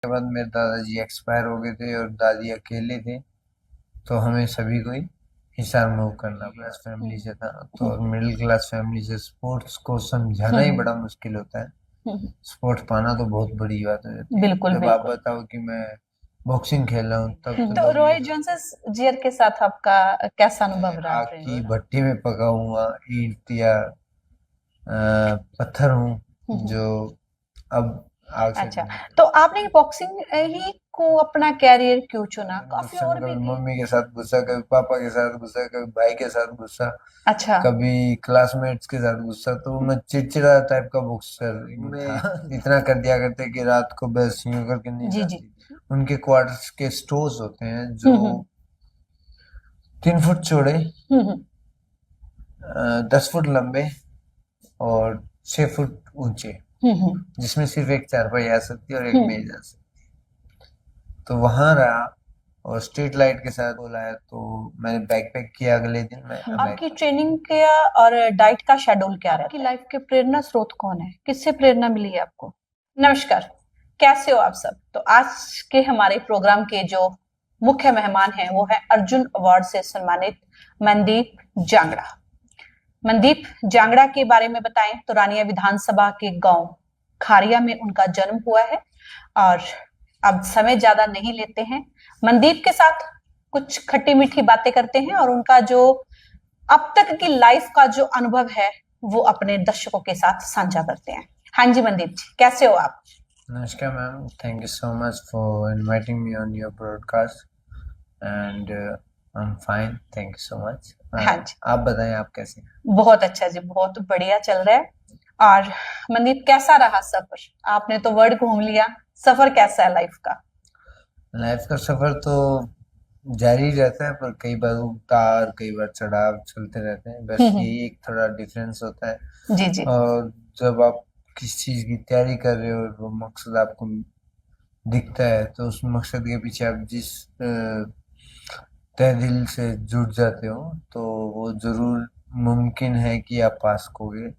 बाद मेरे दादाजी एक्सपायर हो गए थे और दादी अकेले थे, तो हमें सभी को ही हिसार मूव करना पड़ा। फैमिली से था, तो मिडिल क्लास फैमिली से स्पोर्ट्स को समझाना ही बड़ा मुश्किल होता है। स्पोर्ट्स पाना तो बहुत बड़ी बात हो जाती है। बिल्कुल जब आप बिल्कुल। बताओ कि मैं बॉक्सिंग खेल रहा हूँ तब तो तो लोग रॉय ये जोन्स जियर के साथ आपका कैसा मैं अनुभव रहा आग की ट्रेनिंग? भट्टी में पका हुआ ईंट या पत्थर हूँ जो अब आग से अच्छा, नहीं निकल। तो आपने बॉक्सिंग ही को अपना कैरियर क्यों चुना? काफी गुस्सा में और भी कभी थे। मम्मी के साथ गुस्सा, कभी पापा के साथ गुस्सा, कभी भाई के साथ गुस्सा, अच्छा। कभी क्लासमेट्स के साथ गुस्सा, तो मैं चिड़चिड़ा टाइप का बॉक्सर था। इतना कर दिया करते कि रात को बस यूं करके नींद जी जी। आती थी। उनके क्वार्टर्स के स्टोर्स होते हैं जो 3 फुट चौड़े, हम्म 10 फुट लंबे और 6 फुट ऊंचे, हम्म जिसमें सिर्फ एक चारपाई आ सकती है और एक हम्म। मेज आ सकती है। तो वहां रहा और स्ट्रीट लाइट के साथ बुलाया, तो मैंने बैकपैक किया। अगले दिन मैं आपकी ट्रेनिंग क्या और डाइट का शेड्यूल क्या रहता है? आपकी लाइफ के प्रेरणा स्रोत कौन है? किससे प्रेरणा मिली है आपको? नमस्कार, कैसे हो आप सब? तो आज के हमारे प्रोग्राम के जो मुख्य मेहमान हैं वो है अर्जुन अवार्ड से सम्मानित मनदीप जांगड़ा। मनदीप जांगड़ा के बारे में बताएं तो रानिया विधानसभा के गांव खारिया में उनका जन्म हुआ है। और अब समय ज्यादा नहीं लेते हैं, मनदीप के साथ कुछ खट्टी मीठी बातें करते हैं और उनका जो अब तक की लाइफ का जो अनुभव है वो अपने दर्शकों के साथ साझा करते हैं। हाँ जी मनदीप जी, कैसे हो आप? नमस्कार ma'am, thank you so much for inviting me on your broadcast and I am fine, thank you so much. हाँ जी, आप बताएं, आप कैसे हैं? बहुत अच्छा जी, बहुत बढ़िया चल रहा है। और मनदीप कैसा रहा सफर? आपने तो वर्ल्ड घूम लिया, सफर कैसा है लाइफ का? लाइफ का सफर तो जारी रहता है, पर कई बार उतार कई बार चढ़ाव चलते रहते हैं, बस यही एक थोड़ा डिफरेंस होता है। जी जी। और जब आप किसी चीज की तैयारी कर रहे हो और वो मकसद आपको दिखता है, तो उस मकसद के पीछे आप जिस तहे दिल से जुट जाते हो, तो वो जरूर मुमकिन है कि आप पास खोगे।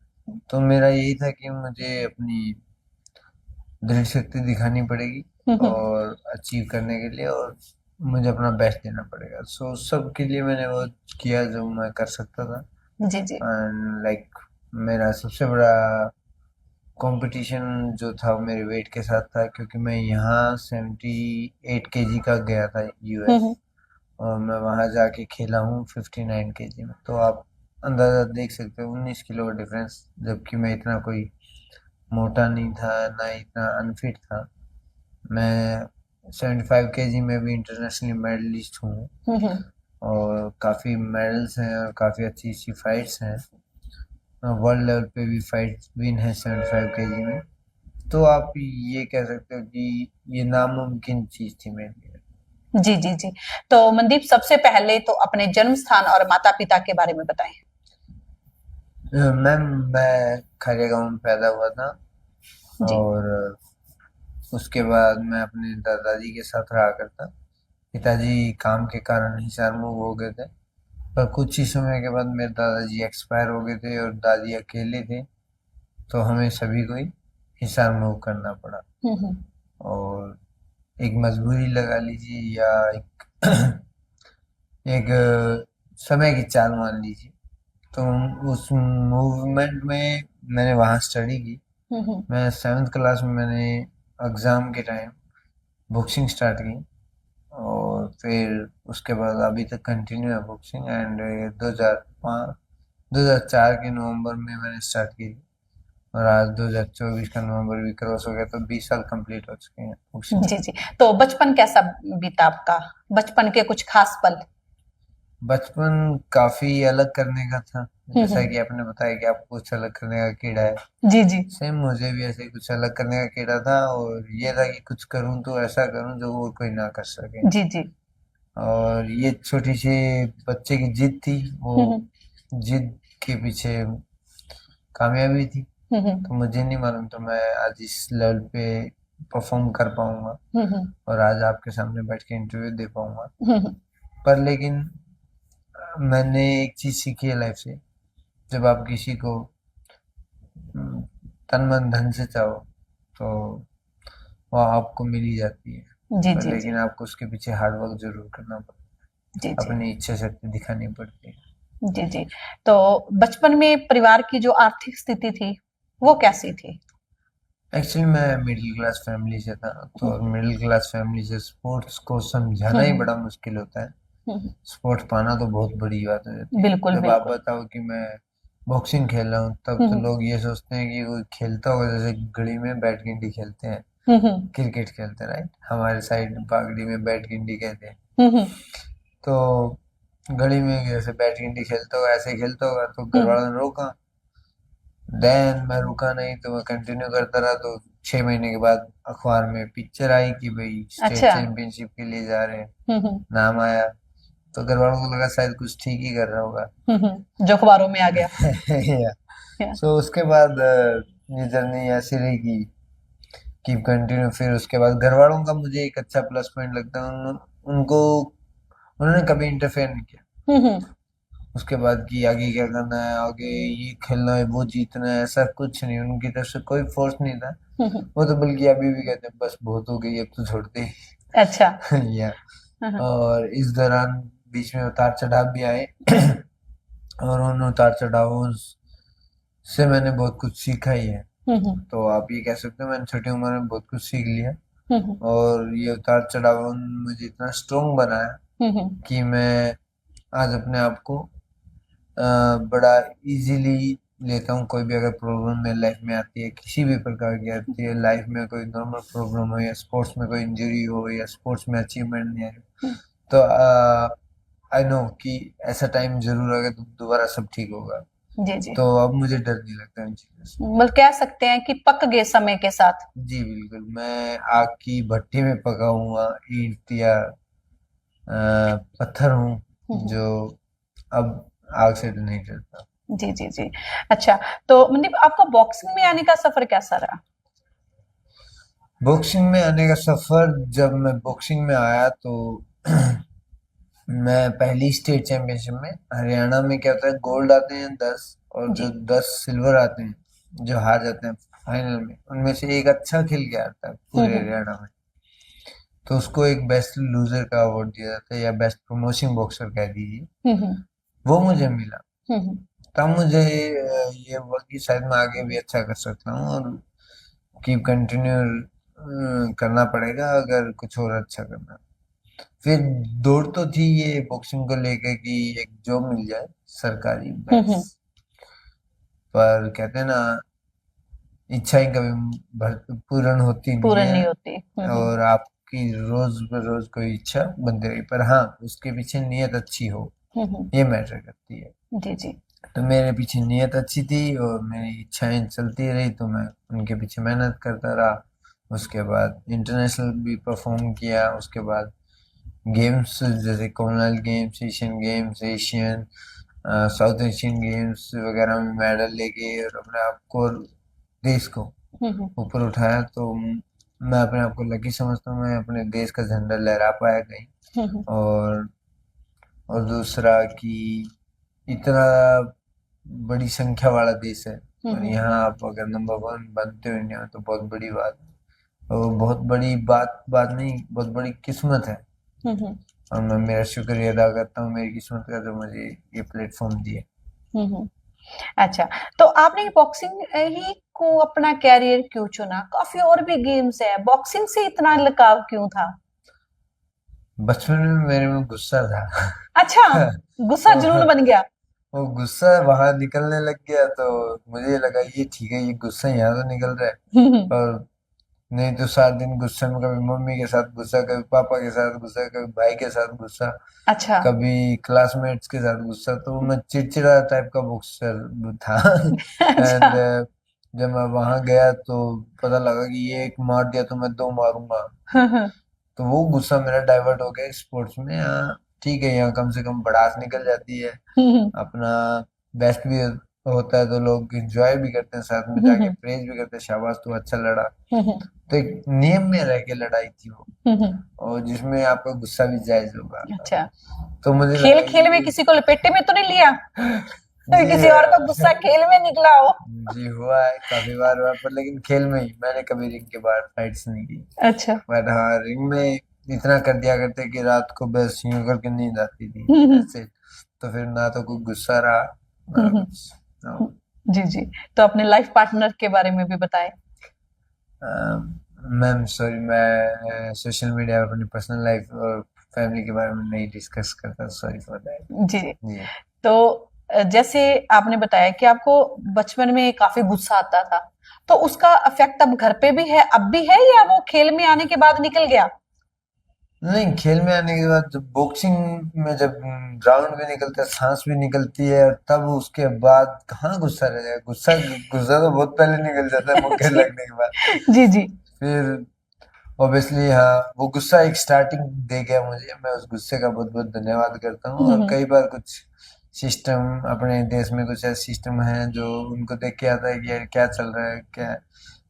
तो मेरा यही था कि मुझे अपनी दृढ़ शक्ति दिखानी पड़ेगी और अचीव करने के लिए, और मुझे अपना बेस्ट देना पड़ेगा। सो सब के लिए मैंने वो किया जो मैं कर सकता था। जी जी। एंड लाइक मेरा सबसे बड़ा कंपटीशन जो था वो मेरे वेट के साथ था, क्योंकि मैं यहाँ 78 kg का गया था यूएस, और मैं वहाँ जाके खेला हूँ 59 kg में। तो आप अंदाजा देख सकते हो, 19 किलो का डिफरेंस, जबकि मैं इतना कोई मोटा नहीं था, ना इतना अनफिट था। मैं 75 kg में भी इंटरनेशनली मेडलिस्ट हूँ, और काफ़ी मेडल्स हैं और काफ़ी अच्छी अच्छी फाइट्स हैं। वर्ल्ड लेवल पे भी फाइट विन है 75 kg में। तो आप ये कह सकते हो कि ये नामुमकिन चीज़ थी मेरे लिए। जी जी जी। तो मनदीप सबसे पहले तो अपने जन्म स्थान और माता पिता के बारे में बताएं। मैम, मैं खरे गांव में पैदा हुआ था, जी। और उसके बाद मैं अपने दादाजी के साथ रहा करता। पिताजी काम के कारण हिसार मूव हो गए थे, पर कुछ ही समय के बाद मेरे दादाजी एक्सपायर हो गए थे और दादी अकेले थे, तो हमें सभी को ही हिसार मूव करना पड़ा। और एक मजबूरी लगा लीजिए, या एक एक समय की चाल मान लीजिए। तो उस मूवमेंट में मैंने वहाँ स्टडी की। मैं 7th क्लास में मैंने एग्ज़ाम के टाइम बॉक्सिंग स्टार्ट की, और फिर उसके बाद अभी तक कंटिन्यू है बॉक्सिंग। एंड 2004 के नवंबर में मैंने स्टार्ट की थी, और आज 2024 का नवंबर भी क्रॉस हो गया, तो 20 साल कंप्लीट हो चुके हैं बॉक्सिंग। जी जी। तो बचपन कैसा बीता आपका? बचपन के कुछ खास पल? बचपन काफी अलग करने का था, जैसा कि आपने बताया कि आपको कुछ अलग करने का कीड़ा है। जी जी। सेम मुझे भी ऐसे ही कुछ अलग करने का कीड़ा था, और ये था कि कुछ करूं तो ऐसा करूं जो और कोई ना कर सके। जी जी। और ये छोटी सी बच्चे की जिद थी, वो जिद के पीछे कामयाबी थी। तो मुझे नहीं मालूम तो मैं आज इस लेवल पे परफॉर्म कर पाऊंगा और आज आपके सामने बैठ के इंटरव्यू दे पाऊंगा। पर लेकिन मैंने एक चीज सीखी है लाइफ से, जब आप किसी को तन मन धन से चाहो, तो वो आपको मिल ही जाती है, जी पर जी जी लेकिन आपको उसके पीछे हार्ड वर्क जरूर करना पड़ता जी है, जी अपनी इच्छा शक्ति दिखानी पड़ती है। जी जी। तो बचपन में परिवार की जो आर्थिक स्थिति थी वो कैसी थी? एक्चुअली मैं मिडिल क्लास फैमिली से था, तो मिडिल क्लास फैमिली से स्पोर्ट्स को समझाना ही हम्म बड़ा मुश्किल होता है। हम्म, स्पोर्ट्स पाना तो बहुत बड़ी बात हो जाती है। बिल्कुल जब आप बिल्कुल। बताओ कि मैं बॉक्सिंग खेल रहा हूँ, तब तो हम्म लोग ये सोचते हैं कि कोई खेलता होगा, जैसे गली में बैट गिंडी खेलते हैं, हम्म क्रिकेट खेलते हैं, राइट? हमारे साइड बागड़ी में बैट गिंडी कहते हैं। हम्म तो गली में जैसे बैट गिंडी खेलता होगा, ऐसे खेलता होगा, तो घर हम्म, वालों ने रोका। देन मैं रुका नहीं, तो मैं कंटिन्यू करता रहा। तो 6 महीने के बाद अखबार में पिक्चर आई कि भाई स्टेट अच्छा। चैंपियनशिप के लिए जा रहे हैं, हम्म। नाम आया। तो घर वालों को लगा शायद कुछ ठीक ही कर रहा होगा। जो अखबारों में आ गया। या या, सो उसके बाद ये जर्नी ऐसी रही कि कंटिन्यू। फिर उसके बाद घर वालों का मुझे एक अच्छा प्लस पॉइंट लगता है, उनको उन्होंने कभी इंटरफेयर नहीं किया। हम्म उसके बाद कि आगे क्या करना है, आगे ये खेलना है, वो जीतना है, ऐसा कुछ नहीं, उनकी तरफ से कोई फोर्स नहीं था। हम्म, वो तो बल्कि अभी भी कहते हैं बस बहुत हो गई, अब तो छोड़ दे। अच्छा। या हम्म और इस दौरान बीच में उतार चढ़ाव भी आए। और उन उतार चढ़ावों से मैंने बहुत कुछ सीखा ही है। हम्म तो आप ये कह सकते हो मैंने छोटी उम्र में बहुत कुछ सीख लिया। हम्म और ये उतार चढ़ाव मुझे इतना स्ट्रोंग बनाया हम्म कि मैं आज अपने आप को बड़ा इजीली लेता हूँ। कोई भी अगर प्रॉब्लम मेरे लाइफ में आती है, किसी भी प्रकार की आती है लाइफ में, कोई नॉर्मल प्रॉब्लम हो या स्पोर्ट्स में कोई इंजरी हो या स्पोर्ट्स में अचीवमेंट नहीं आ रही हो, तो आई नो कि ऐसा टाइम जरूर आएगा तो दोबारा सब ठीक होगा। जी जी। तो अब मुझे डर नहीं लगता इन चीज़ों से। मतलब कह सकते हैं कि पक गए समय के साथ। जी बिल्कुल, मैं आग की भट्टी में पका हुआ ईंट या पत्थर हूँ हम्म, जो अब आग से तो नहीं डरता। जी जी जी। अच्छा, तो मतलब आपका बॉक्सिंग में आने का सफर कैसा रहा? बॉक्सिंग में आने का सफर, जब मैं बॉक्सिंग में आया तो मैं पहली स्टेट चैंपियनशिप में, हरियाणा में क्या होता है, गोल्ड आते हैं 10, और जो जी। 10 सिल्वर आते हैं जो हार जाते हैं फाइनल में, उनमें से एक अच्छा खेल के आता है पूरे हम्म हरियाणा में, तो उसको एक बेस्ट लूजर का अवार्ड दिया जाता है या बेस्ट प्रमोशन बॉक्सर कह दीजिए। हम्म वो मुझे मिला। हम्म तब मुझे ये हुआ कि शायद मैं आगे भी अच्छा कर सकता हूँ, और कीप कंटिन्यू करना पड़ेगा अगर कुछ और अच्छा करना। फिर दौड़ तो थी ये बॉक्सिंग को लेके कि एक जॉब मिल जाए सरकारी, बस। हम्म, पर कहते हैं ना, इच्छाएं कभी पूर्ण होती नहीं पूर्ण नहीं है। होती। और आपकी रोज रोज कोई इच्छा बनती रही, पर हाँ उसके पीछे नियत अच्छी हो, हम्म, ये मैटर करती है। जी जी। तो मेरे पीछे नियत अच्छी थी और मेरी इच्छाएं चलती रही, तो मैं उनके पीछे मेहनत करता रहा। उसके बाद इंटरनेशनल भी परफॉर्म किया। उसके बाद गेम्स जैसे Commonwealth games, Asian games, Asian south Asian games वगैरह में मेडल लेके और अपने आप को और देश को हम्म ऊपर उठाया। तो मैं अपने आप को लकी समझता हूँ, मैं अपने देश का झंडा लहरा पाया कहीं। हम्म और दूसरा कि इतना बड़ी संख्या वाला देश है, और हम्म यहाँ आप अगर नंबर 1 बनते हो इंडिया में तो बहुत बड़ी बात है। और बहुत बड़ी बात बात नहीं, बहुत बड़ी किस्मत है। हम्म और मैं मेरा शुक्रिया अदा करता हूँ मेरी किस्मत का, जो मुझे ये प्लेटफॉर्म दिए। हम्म। अच्छा, तो आपने बॉक्सिंग ही को अपना कैरियर क्यों चुना? काफी और भी गेम्स है, बॉक्सिंग से इतना लगाव क्यों था? बचपन में मेरे में गुस्सा था। अच्छा, गुस्सा जुनून और बन गया। वो गुस्सा वहां निकलने लग गया, तो मुझे लगा ये ठीक है, ये गुस्सा यहाँ तो निकल रहा है। हम्म, और नहीं तो 7 दिन गुस्से में, कभी मम्मी के साथ गुस्सा, कभी पापा के साथ गुस्सा, कभी भाई के साथ गुस्सा, अच्छा। कभी क्लासमेट्स के साथ गुस्सा। तो मैं चिड़चिड़ा टाइप का बॉक्सर था। अच्छा। एंड जब मैं वहां गया तो पता लगा कि ये एक मार दिया तो मैं दो मारूंगा। तो वो गुस्सा मेरा डाइवर्ट हो गया स्पोर्ट्स में। हाँ ठीक है, यहाँ कम से कम भड़ास निकल जाती है, अपना बेस्ट भी होता है, तो लोग एंजॉय भी करते हैं, साथ में जाके प्रेज भी करते हैं, शाबाश तू अच्छा लड़ा। तो एक नियम में रह के लड़ाई थी वो, और जिसमें आपका गुस्सा भी जायज होगा। अच्छा, तो मुझे लगा खेल खेल में ये किसी को लपेटे में तो नहीं लिया? किसी और का गुस्सा खेल में निकला हो। जी हुआ है, काफी बार हुआ है, पर लेकिन खेल में ही। मैंने कभी रिंग के बाहर फाइट्स नहीं की। अच्छा। बट हाँ, रिंग में इतना कर दिया करते कि रात को बस यूं करके नींद आती थी हम्म ऐसे। तो फिर ना तो कोई गुस्सा रहा ना हम्म कुछ। तो, जी जी। तो अपने लाइफ पार्टनर के बारे में भी बताएं। मैम सॉरी, मैं सोशल मीडिया पर अपनी पर्सनल लाइफ और फैमिली के बारे में नहीं डिस्कस करता, सॉरी फॉर दैट। जी। जी। तो जैसे आपने बताया कि आपको बचपन में काफी गुस्सा आता था, तो उसका इफेक्ट अब घर पे भी है, अब भी है, या वो खेल में आने के बाद निकल गया? नहीं, खेल में आने के बाद जब बॉक्सिंग में जब ग्राउंड भी निकलता है, सांस भी निकलती है, और तब उसके बाद कहाँ गुस्सा रह जाएगा। गुस्सा गुस्सा तो बहुत पहले निकल जाता है मुक्के जी लगने के बाद। जी जी। फिर ऑब्वियसली हाँ, वो गुस्सा एक स्टार्टिंग दे गया मुझे। मैं उस गुस्से का बहुत बहुत धन्यवाद करता हूँ। और हम्म कई बार कुछ सिस्टम, अपने देश में कुछ ऐसे सिस्टम हैं जो उनको देख के आता है कि यार क्या चल रहा है, क्या है।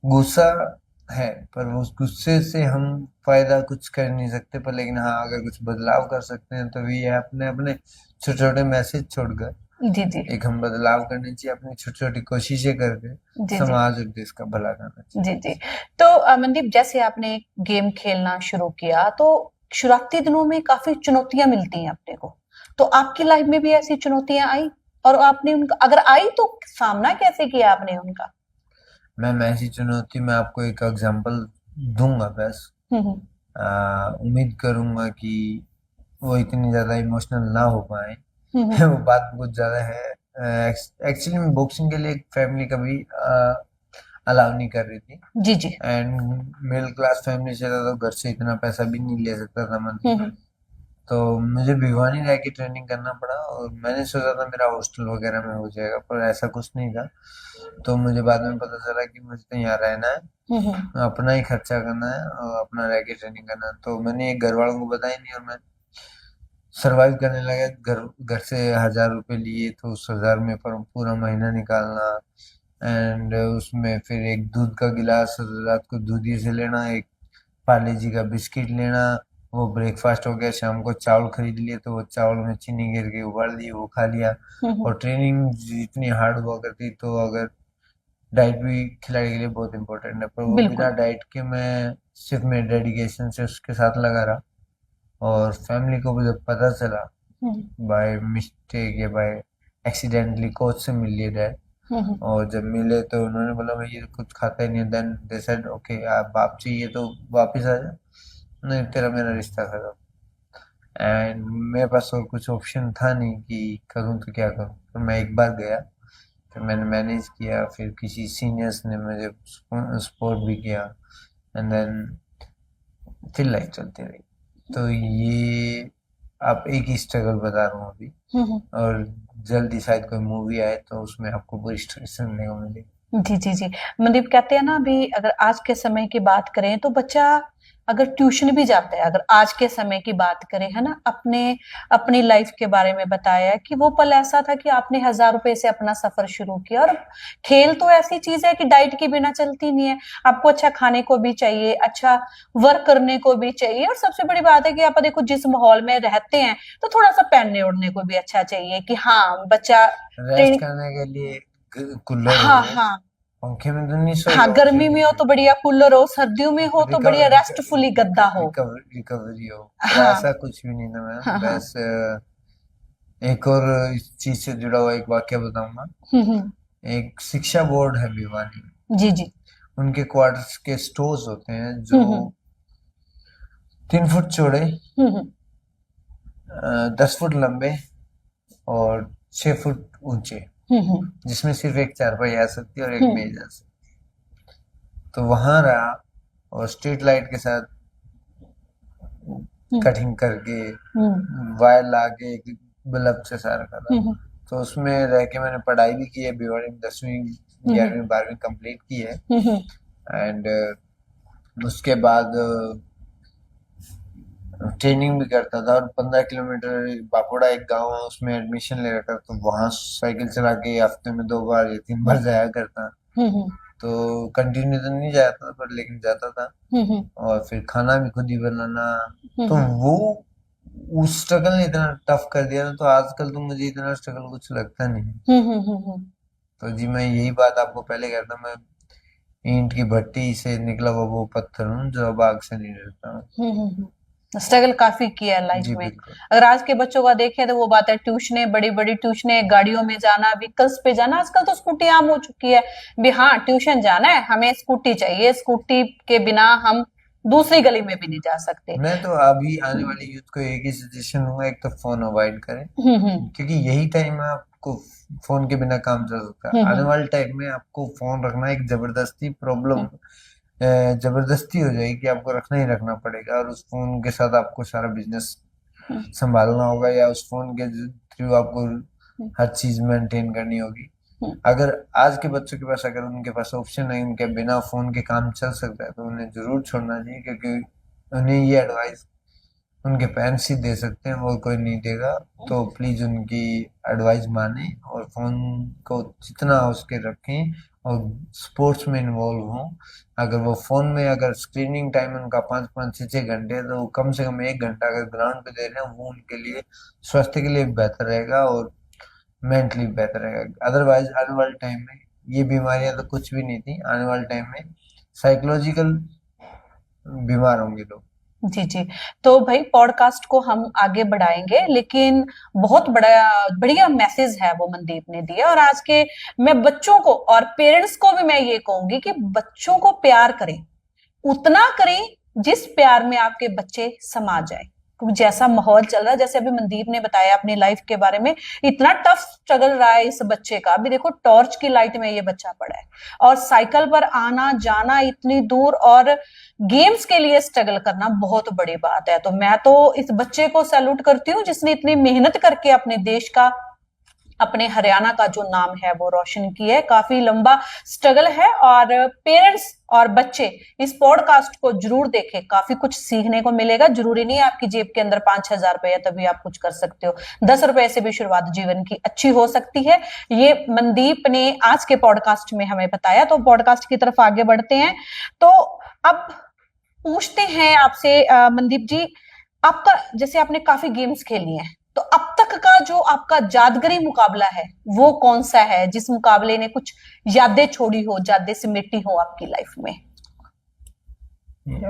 गुस्सा है, पर उस गुस्से से हम फायदा कुछ कर नहीं सकते। पर लेकिन हाँ, अगर कुछ बदलाव कर सकते हैं तो ये है, अपने अपने छोटे छोटे मैसेज छोड़कर जी जी एक हम बदलाव करनी चाहिए, अपनी छोटी छोटी कोशिशें करके जी जी समाज और देश का भला करना चाहिए। जी जी। तो मनदीप, जैसे आपने गेम खेलना शुरू किया, तो शुरुआती दिनों में काफी चुनौतियां मिलती हैं अपने को। तो आपकी लाइफ में भी ऐसी चुनौतियां आई, और आपने उनका, अगर आई तो सामना कैसे किया आपने उनका? मैम ऐसी चुनौती मैं आपको एक एग्जांपल दूंगा बस। हम्म उम्मीद करूंगा कि वो इतनी ज्यादा इमोशनल ना हो पाए। हम्म वो बात बहुत ज्यादा है। एक्चुअली मैं बॉक्सिंग के लिए फैमिली कभी अलाउ नहीं कर रही थी। जी जी। एंड मिडिल क्लास फैमिली से था, तो घर से इतना पैसा भी नहीं ले सकता था मंथली। हम्म तो मुझे भिवानी रह के ट्रेनिंग करना पड़ा, और मैंने सोचा था मेरा हॉस्टल वगैरह में हो जाएगा, पर ऐसा कुछ नहीं था। तो मुझे बाद में पता चला कि मुझे तो यहाँ रहना है, हम्म अपना ही खर्चा करना है और अपना रह के ट्रेनिंग करना है। तो मैंने एक घर वालों को बताया नहीं, और मैं सरवाइव करने लगा। घर घर से 1,000 रुपये लिए, तो उस 1,000 में पर पूरा महीना निकालना। एंड उसमें फिर एक दूध का गिलास रात को दूधी से लेना, एक पार्ले जी का बिस्किट लेना, वो ब्रेकफास्ट हो गया। शाम को चावल खरीद लिए, तो वो चावल में चीनी गिर के उबाल दिए, वो खा लिया। हम्म और ट्रेनिंग इतनी हार्ड हुआ करती, तो अगर डाइट भी खिलाड़ी के लिए बहुत इंपॉर्टेंट है, पर वो बिल्कुल। बिना डाइट के मैं सिर्फ मेरे डेडिकेशन से उसके साथ लगा रहा। और फैमिली को भी जब पता चला, हम्म बाय मिस्टेक या बाय एक्सीडेंटली कोच से मिल लिए डैड। हम्म और जब मिले तो उन्होंने बोला भाई ये कुछ खाता ही नहीं। देन दे सेड ओके, आप बाप चाहिए तो वापस आ जा, नहीं तेरा मेरा रिश्ता खत्म। एंड मेरे पास और कुछ ऑप्शन था नहीं कि करूँ तो क्या करूँ। तो मैं एक बार गया, फिर मैंने मैनेज किया, फिर किसी सीनियर्स ने मुझे सपोर्ट भी किया। एंड देन फिर लाइफ चलती रही। तो ये आप एक ही स्ट्रगल बता रहा हूँ अभी। हम्म और जल्दी शायद कोई मूवी आए तो उसमें आपको पूरी स्टोरी सुनने को मिलेगी। जी जी जी। मनदीप, कहते हैं ना, अभी अगर आज के समय की बात करें तो बच्चा अगर ट्यूशन भी जाता है, अगर आज के समय की बात करें, है ना, अपने अपनी लाइफ के बारे में बताया कि वो पल ऐसा था कि आपने 1,000 रुपए से अपना सफर शुरू किया। और खेल तो ऐसी चीज है कि डाइट के बिना चलती नहीं है। आपको अच्छा खाने को भी चाहिए, अच्छा वर्क करने को भी चाहिए, और सबसे बड़ी बात है कि आप देखो जिस माहौल में रहते हैं, तो थोड़ा सा पहनने ओढ़ने को भी अच्छा चाहिए कि हाँ बच्चा रेस्ट ट्रेनिंग। करने के लिए कूलर हाँ हो। हाँ। पंखे में तो नहीं हाँ, सोएगा वो, गर्मी में हो तो बढ़िया कूलर हो, सर्दियों में हो तो बढ़िया रिकवर रेस्टफुली गद्दा हो। रिकवरी हो। पर हाँ ऐसा कुछ भी नहीं था मैम। हाँ हाँ। बस एक और इस चीज से जुड़ा हुआ एक वाक्य बताऊंगा। हम्म। एक शिक्षा बोर्ड है भिवानी, जी जी। उनके क्वार्टर्स के स्टोर्स होते हैं जो हम्म 3 फुट चौड़े, हम्म 10 फुट लंबे और 6 फुट ऊंचे, हम्म जिसमें सिर्फ एक चारपाई आ सकती है और एक हम्म मेज आ सकती है। तो वहां रहा, और स्ट्रीट लाइट के साथ हम्म कटिंग करके हम्म वायर ला के एक बल्ब से सारा करा। हम्म तो उसमें रह के मैंने पढ़ाई भी की है भिवाड़ी में, 10वीं हम्म 11वीं 12वीं कंप्लीट की है। हम्म एंड उसके बाद ट्रेनिंग भी करता था। और 15 किलोमीटर बापुड़ा एक गांव है, उसमें एडमिशन ले रखा, तो वहां साइकिल चला के हफ्ते में 2 बार या 3 बार जाया करता। हम्म तो कंटिन्यू तो नहीं जाता था, पर लेकिन जाता था। हम्म और फिर खाना भी खुद ही बनाना। तो हम्म वो उस स्ट्रगल ने इतना टफ कर दिया ना, तो आजकल तो मुझे इतना स्ट्रगल कुछ लगता नहीं है। तो जी मैं यही बात आपको पहले कहता, मैं ईंट की भट्टी से निकला हुआ वो पत्थर हूँ जो अब आग से नहीं डरता। स्ट्रगल काफी किया है लाइफ जी में। बिल्कुल। अगर आज के बच्चों का देखें तो वो बात है, ट्यूशनें, बड़ी बड़ी ट्यूशनें, गाड़ियों में जाना, व्हीकल्स पे जाना, आजकल तो स्कूटी आम हो चुकी है। भी हाँ, ट्यूशन जाना है, हमें स्कूटी चाहिए, स्कूटी के बिना हम दूसरी गली में भी नहीं जा सकते। मैं तो अभी आने वाली यूथ को एक ही सजेशन दूंगा, एक तो फोन अवॉइड करें, क्योंकि यही टाइम है आपको फोन के बिना काम चल सकता है। आने वाले टाइम में आपको फोन रखना एक जबरदस्ती प्रॉब्लम, जबरदस्ती हो जाएगी कि आपको रखना ही रखना पड़ेगा, और उस फोन के साथ आपको सारा बिजनेस संभालना होगा, या उस फोन के थ्रू आपको हर चीज मेंटेन करनी होगी। अगर आज के बच्चों के पास, अगर उनके पास ऑप्शन है, उनके बिना फोन के काम चल सकता है, तो उन्हें जरूर छोड़ना चाहिए, क्योंकि उन्हें ये एडवाइस उनके पेरेंट्स ही दे सकते हैं, और कोई नहीं देगा। तो प्लीज उनकी एडवाइस माने, और फोन को जितना हो सके रखें, और स्पोर्ट्स में इन्वॉल्व हों। अगर वो फोन में, अगर स्क्रीनिंग टाइम उनका 5-5 6-6 घंटे है, तो कम से कम 1 घंटा अगर ग्राउंड पे दे रहे हैं, वो उनके लिए स्वास्थ्य के लिए बेहतर रहेगा, और मेंटली बेहतर रहेगा। अदरवाइज आने वाले टाइम में ये बीमारियां तो कुछ भी नहीं थी, आने वाले टाइम में साइकोलॉजिकल बीमार होंगे लोग। जी जी। तो भाई पॉडकास्ट को हम आगे बढ़ाएंगे, लेकिन बहुत बड़ा बढ़िया मैसेज है वो मनदीप ने दिया। और आज के मैं बच्चों को और पेरेंट्स को भी मैं ये कहूंगी कि बच्चों को प्यार करें, उतना करें जिस प्यार में आपके बच्चे समा जाए। क्योंकि जैसा माहौल चल रहा है, जैसे अभी मनदीप ने बताया अपनी लाइफ के बारे में, इतना टफ स्ट्रगल रहा है इस बच्चे का। अभी देखो, टॉर्च की लाइट में ये बच्चा पड़ा है, और साइकिल पर आना जाना इतनी दूर, और गेम्स के लिए स्ट्रगल करना बहुत बड़ी बात है। तो मैं तो इस बच्चे को सैल्यूट करती हूँ जिसने इतनी मेहनत करके अपने देश का, अपने हरियाणा का जो नाम है वो रोशन किया है। काफी लंबा स्ट्रगल है, और पेरेंट्स और बच्चे इस पॉडकास्ट को जरूर देखें, काफी कुछ सीखने को मिलेगा। जरूरी नहीं है आपकी जेब के अंदर 5,000 रुपए है तभी आप कुछ कर सकते हो, 10 रुपए से भी शुरुआत जीवन की अच्छी हो सकती है। ये मनदीप ने आज के पॉडकास्ट में हमें बताया। तो पॉडकास्ट की तरफ आगे बढ़ते हैं। तो अब पूछते हैं आपसे, मनदीप जी, आपका, जैसे आपने काफी गेम्स खेली हैं, तो अब तक का जो आपका यादगारी मुकाबला है वो कौन सा है, जिस मुकाबले ने कुछ यादें छोड़ी हो, यादें सिमटी हो आपकी लाइफ में?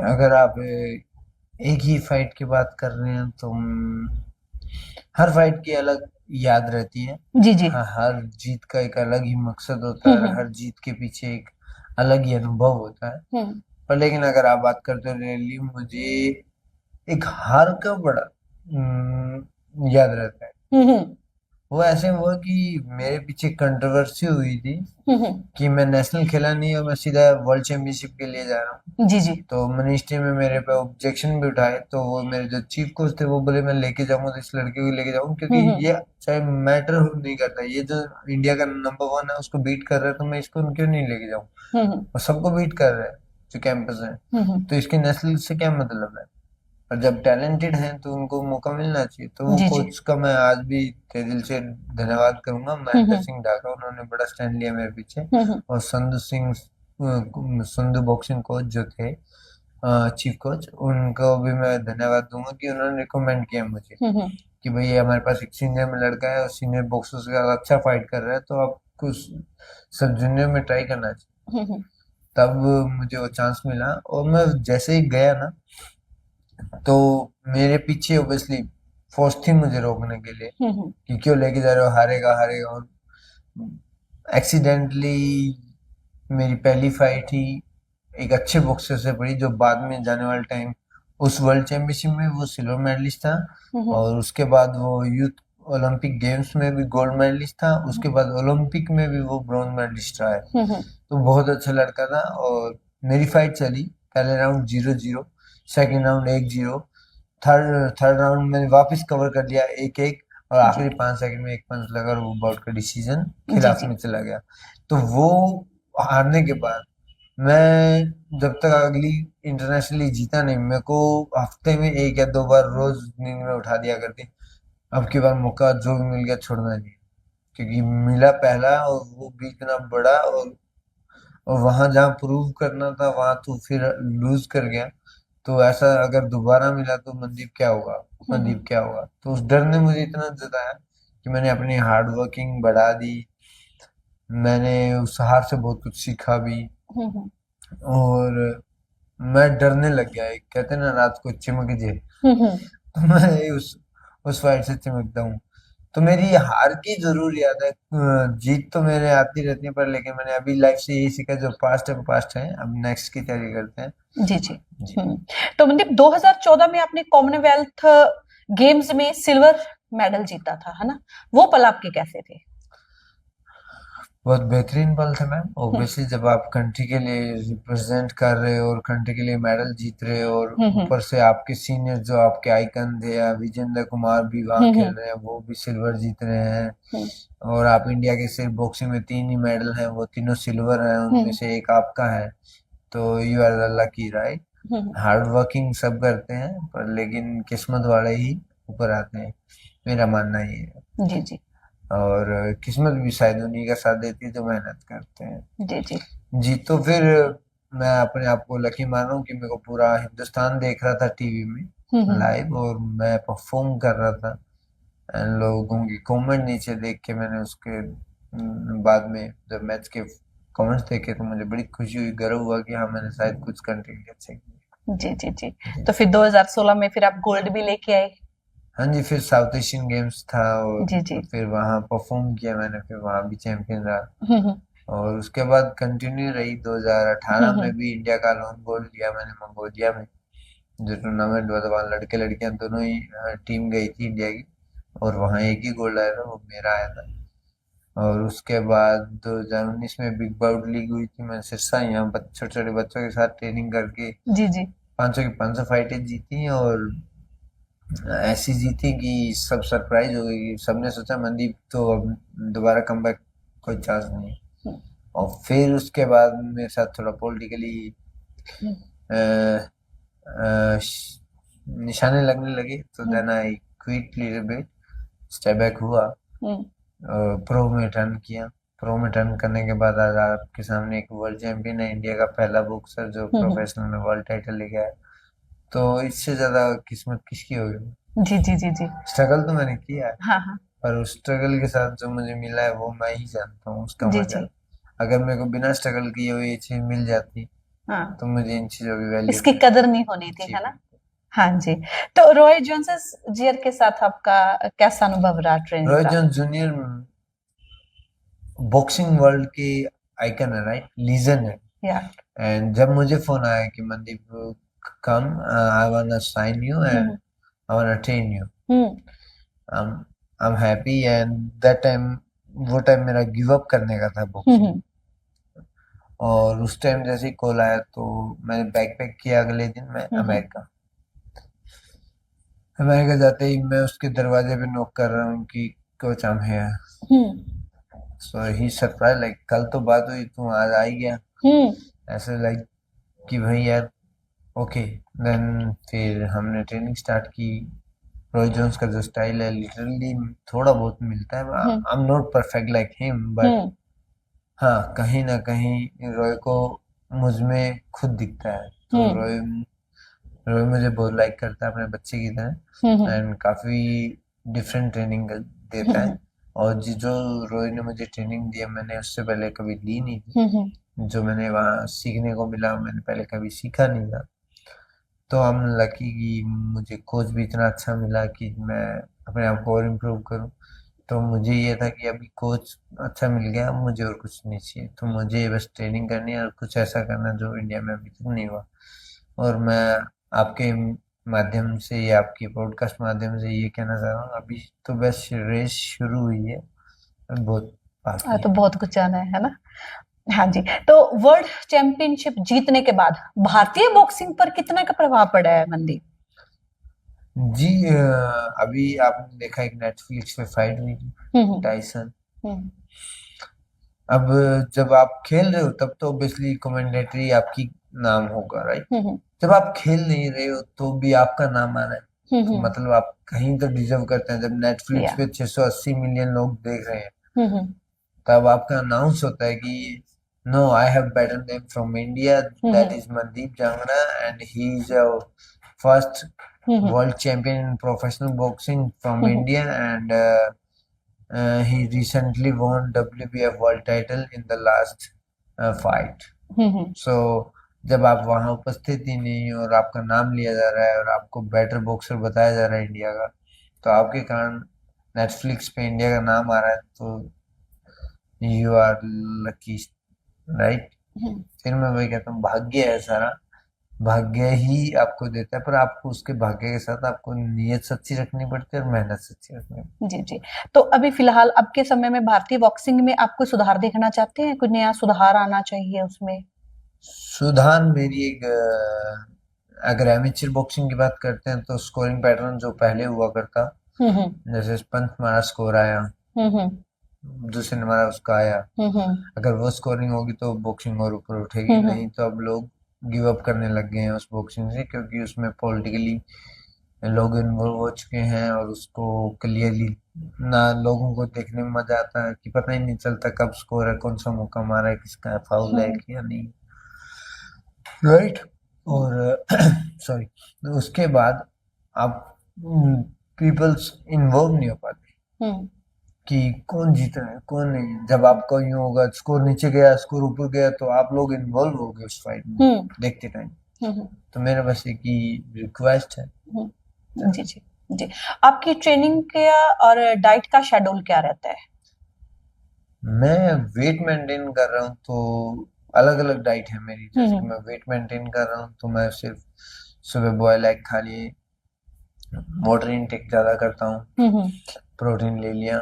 अगर आप एक ही फाइट की बात कर रहे हैं, तो हर फाइट की अलग याद रहती है। जी जी। हर जीत का एक अलग ही मकसद होता है, हर जीत के पीछे एक अलग ही अनुभव होता है। पर लेकिन अगर आप बात करते हो रियली, मुझे एक हार का बड़ा याद रहता है। वो ऐसे हुआ कि मेरे पीछे कंट्रोवर्सी हुई थी कि मैं नेशनल खेला नहीं, और मैं सीधा वर्ल्ड चैंपियनशिप के लिए जा रहा हूँ। जी जी। तो मिनिस्ट्री में मेरे पे ऑब्जेक्शन भी उठाए, तो वो मेरे जो चीफ कोच थे वो बोले मैं लेके जाऊंगा, तो इस लड़के को लेके जाऊंगा, क्योंकि ये चाहे मैटर नहीं करता, ये जो इंडिया का नंबर 1 है उसको बीट कर रहा है, तो मैं इसको क्यों नहीं लेके जाऊँ। और सबको बीट कर रहा है जो कैंपस है, तो इसके नेशनल से क्या मतलब है। और जब टैलेंटेड हैं तो उनको मौका मिलना चाहिए। तो वो जी जी। कोच का मैं आज भी तहे दिल से धन्यवाद करूंगा, महेंद्र सिंह ढाका, उन्होंने बड़ा स्टैंड लिया मेरे पीछे। और संधू बॉक्सिंग कोच जो थे, चीफ कोच, उनको भी मैं धन्यवाद दूंगा कि उन्होंने रिकमेंड किया मुझे कि भाई हमारे पास एक सीनियर में लड़का है, और सीनियर बॉक्सर्स के साथ अच्छा फाइट कर रहा है, तो आपको सब जूनियर में ट्राई करना चाहिए। तब मुझे वो चांस मिला, और मैं जैसे ही गया ना, तो मेरे पीछे ऑब्वियसली फोर्स थी मुझे रोकने के लिए कि क्यों लेके जा रहे हो, हारेगा हारेगा। और एक्सीडेंटली मेरी पहली फाइट ही एक अच्छे बॉक्सर से पड़ी, जो बाद में जाने वाले टाइम उस वर्ल्ड चैंपियनशिप में वो सिल्वर मेडलिस्ट था, और उसके बाद वो यूथ ओलंपिक गेम्स में भी गोल्ड मेडलिस्ट था, उसके बाद ओलंपिक में भी वो ब्रॉन्ज मेडलिस्ट रहा है। तो बहुत अच्छा लड़का था। और मेरी फाइट चली, पहले round 0-0, second round 1-0, third round मैंने वापस कवर कर लिया 1-1, और आखिरी 5 सेकंड में एक पंच लगा, और वो बाउट का डिसीजन खिलाफ में चला गया। तो वो हारने के बाद मैं जब तक अगली इंटरनेशनली जीता नहीं, मेरे को हफ्ते में 1 या 2 बार रोज नींद में उठा दिया करती, अब की बार मौका जो भी मिल गया छोड़ना नहीं, क्योंकि मिला पहला, और वो भी इतना बड़ा, और वहां जहाँ प्रूव करना था वहां तो फिर लूज कर गया। तो ऐसा अगर दोबारा मिला तो मनदीप क्या होगा। मनदीप क्या होगा। तो उस डर ने मुझे इतना जताया कि मैंने अपनी हार्ड वर्किंग बढ़ा दी। मैंने उस हार से बहुत कुछ सीखा भी, और मैं डरने लग गया। एक कहते हैं ना, रात को चिमक जे, तो मैं उस फाइट से चिमकता हूँ। तो मेरी ये हार की जरूर याद है। जीत तो मेरे आती रहती है, पर लेकिन मैंने अभी लाइफ से यही सीखा, जो पास्ट है वो पास्ट है, अब नेक्स्ट की तैयारी करते हैं। जी जी जी। तो मनदीप 2014 में आपने कॉमनवेल्थ गेम्स में सिल्वर मेडल जीता था, है ना? वो पल आपके कैसे थे? बहुत बेहतरीन पल थे मैम। ऑब्वियसली जब आप कंट्री के लिए रिप्रेजेंट कर रहे हो और कंट्री के लिए मेडल जीत रहे हो, और ऊपर से आपके सीनियर जो आपके आइकन थे, या विजेंद्र कुमार भी वहाँ खेल रहे हैं, वो भी सिल्वर जीत रहे हैं, और आप इंडिया के सिर्फ बॉक्सिंग में 3 ही मेडल हैं, वो तीनों सिल्वर हैं, उनमें से एक आपका है। तो you are lucky, right. Hard working सब करते हैं, पर लेकिन किस्मत वाले ही ऊपर आते हैं, मेरा मानना ये है। जी जी और किस्मत भी शायद उन्हीं का साथ देती है जो मेहनत करते हैं। जी जी जी। तो फिर मैं अपने आप को लकी मान रहा हूँ कि मेरे को पूरा हिंदुस्तान देख रहा था टीवी में लाइव, और मैं परफॉर्म कर रहा था। एंड लोगों की कमेंट नीचे देख के, मैंने उसके बाद में जब मैच के कमेंट्स देखे, तो मुझे बड़ी खुशी हुई, गर्व हुआ कि हाँ, मैंने शायद कुछ कंट्री के लिए अच्छा किया। जी जी जी तो फिर 2016 में फिर आप गोल्ड भी लेके आए। हाँ जी, फिर साउथ एशियन गेम्स था, और जी जी फिर वहाँ परफॉर्म किया मैंने, फिर वहाँ भी चैंपियन रहा। और उसके बाद कंटिन्यू रही। 2018 में भी इंडिया का लोन गोल्ड लिया मैंने मंगोलिया में, जो टूर्नामेंट हुआ था, वहाँ लड़के लड़कियां दोनों ही टीम गई थी इंडिया की, और वहाँ एक ही गोल्ड आया था, वो मेरा आया था। और उसके बाद 2019 में बिग बाउट लीग हुई थी, मैं सिरसा यहाँ छोटे छोटे बच्चों के साथ ट्रेनिंग करके जी जी 500 की 500 फाइटें जीती, और ऐसी जीती कि सब सरप्राइज हो गई। सबने सोचा मनदीप तो अब दोबारा कमबैक कोई चांस नहीं। और फिर उसके बाद मेरे साथ थोड़ा पॉलिटिकली निशाने लगने लगे, तो then I quit little bit, step back हुआ, प्रो में टर्न किया। प्रो में टर्न करने के बाद आज आपके सामने एक वर्ल्ड चैंपियन है, इंडिया का पहला बॉक्सर जो प्रोफेशनल में वर्ल्ड टाइटल लेके आया। तो इससे ज्यादा किस्मत किसकी होगी। जी जी जी जी स्ट्रगल तो मैंने किया है, हाँ हाँ पर उस स्ट्रगल के साथ जो मुझे मिला है वो मैं ही जानता हूँ उसका जी मजा। जी अगर मेरे को बिना स्ट्रगल किए हुए ये चीज मिल जाती, हाँ तो मुझे इन चीजों की वैल्यू इसकी कदर नहीं होनी थी, जी। है ना? हाँ जी। तो रॉय जोन्स जियर के साथ आपका कैसा अनुभव रहा ट्रेनिंग रॉय का? जोन्स जूनियर बॉक्सिंग वर्ल्ड के आइकन है, राइट, लीजेंड है। या एंड जब मुझे फोन आया कि Mandeep come, I want sign you and I want train you, I am happy. And that time, वो टाइम मेरा गिव अप करने का था बॉक्सिंग। और उस टाइम जैसे ही कॉल आया, तो मैंने बैग पैक किया, अगले दिन मैं अमेरिका। अमेरिका जाते ही मैं उसके दरवाजे पे नॉक कर रहा हूँ कि coach I am here. So he surprise, like कल तो बात हुई, तू आज आ ही गया, ऐसे लाइक कि भाई यार, ओके। देन फिर हमने ट्रेनिंग स्टार्ट की। रॉय जोन्स का जो स्टाइल है, लिटरली थोड़ा बहुत मिलता है। I am not perfect like him, but हाँ, कहीं ना कहीं रॉय को मुझ में खुद दिखता है। तो रॉय रॉय मुझे बहुत लाइक करता है अपने बच्चे की तरह, एंड काफी डिफरेंट ट्रेनिंग देता है। और जो रॉय ने मुझे ट्रेनिंग दी है, मैंने उससे पहले कभी ली नहीं थी। जो मैंने वहाँ सीखने को मिला, मैंने पहले कभी सीखा नहीं था। तो हम लकी कि मुझे कोच भी इतना अच्छा मिला कि मैं अपने आप को और इम्प्रूव करूँ। तो मुझे ये था कि अभी कोच अच्छा मिल गया, अब मुझे और कुछ नहीं चाहिए, तो मुझे बस ट्रेनिंग करनी है और कुछ ऐसा करना जो इंडिया में अभी तक नहीं हुआ। और मैं आपके माध्यम से या आपके पॉडकास्ट माध्यम से ये कहना चाह रहा हूँ, अभी तो बस रेस शुरू हुई है, बहुत बाकी तो है। बहुत कुछ जाना है ना? हाँ जी। तो वर्ल्ड चैंपियनशिप जीतने के बाद भारतीय बॉक्सिंग पर कितना का प्रभाव पड़ा है मनदीप? जी, अभी आपने देखा एक नेटफ्लिक्स पे फाइट हुई थी, टाइसन। अब जब आप खेल रहे हो, तब तो ऑब्वियसली कमेंडेटरी आपकी नाम होगा, राइट। जब आप खेल नहीं रहे हो, तो भी आपका नाम आ रहा है, तो मतलब आप कहीं तो डिजर्व करते हैं। जब नेटफ्लिक्स पे 680 मिलियन लोग देख रहे हैं, तब आपका अनाउंस होता है कि no, I have better name from India, that is Mandeep Jangra, and he is first world champion in professional boxing from hmm India, and he recently won WBF world title in the last fight. Hmm So जब आप वहां उपस्थित ही नहीं और आपका नाम लिया जा रहा है और आपको बेटर बॉक्सर बताया जा रहा है इंडिया का, तो आपके कारण नेटफ्लिक्स पे इंडिया का नाम आ रहा है, तो यू आर लकी, राइट। हम्म फिर मैं वही कहता हूँ, भाग्य है सारा, भाग्य ही आपको देता है, पर आपको उसके भाग्य के साथ आपको नीयत सच्ची रखनी पड़ती है और मेहनत सच्ची रखनी पड़ती जी जी। तो अभी फिलहाल अब के समय में भारतीय बॉक्सिंग में आप कोई सुधार देखना चाहते हैं? कुछ नया सुधार आना चाहिए उसमें? है। सुधार मेरी एक अगर एमेच्योर बॉक्सिंग की बात करते हैं तो स्कोरिंग पैटर्न जो पहले हुआ करता, हम्म जैसे पंच हमारा स्कोर आया, हम्म दूसरे ने हमारा उसका आया, हम्म अगर वो स्कोरिंग होगी तो बॉक्सिंग और ऊपर उठेगी, हम्म नहीं तो अब लोग गिव अप करने लग गए हैं उस बॉक्सिंग से, क्योंकि उसमें पॉलिटिकली लोग इन्वॉल्व हो चुके हैं और उसको क्लियरली ना लोगों को देखने में मजा आता है कि पता ही नहीं चलता कब स्कोर है, कौन सा मौका मारा है, किसका फाउल है हम्म या नहीं, राइट। और सॉरी, उसके बाद आप पीपल्स इन्वॉल्व नहीं हो पाते हम्म कि कौन जीत रहा है कौन नहीं। जब आपका यूं होगा स्कोर नीचे गया स्कोर ऊपर गया तो आप लोग इन्वॉल्व हो गए उस फाइट में हम्म देखते टाइम। हम्म तो मेरा बस एक ही रिक्वेस्ट है। जी जी जी। आपकी ट्रेनिंग क्या और डाइट का शेड्यूल क्या रहता है? मैं वेट मेंटेन कर रहा हूँ तो अलग अलग डाइट है मेरी, जैसे कि हम्म मैं वेट मेंटेन कर रहा हूँ तो मैं सिर्फ सुबह बॉयल एग खा लिए, वाटर इनटेक ज्यादा करता हूँ, हम्म प्रोटीन ले लिया,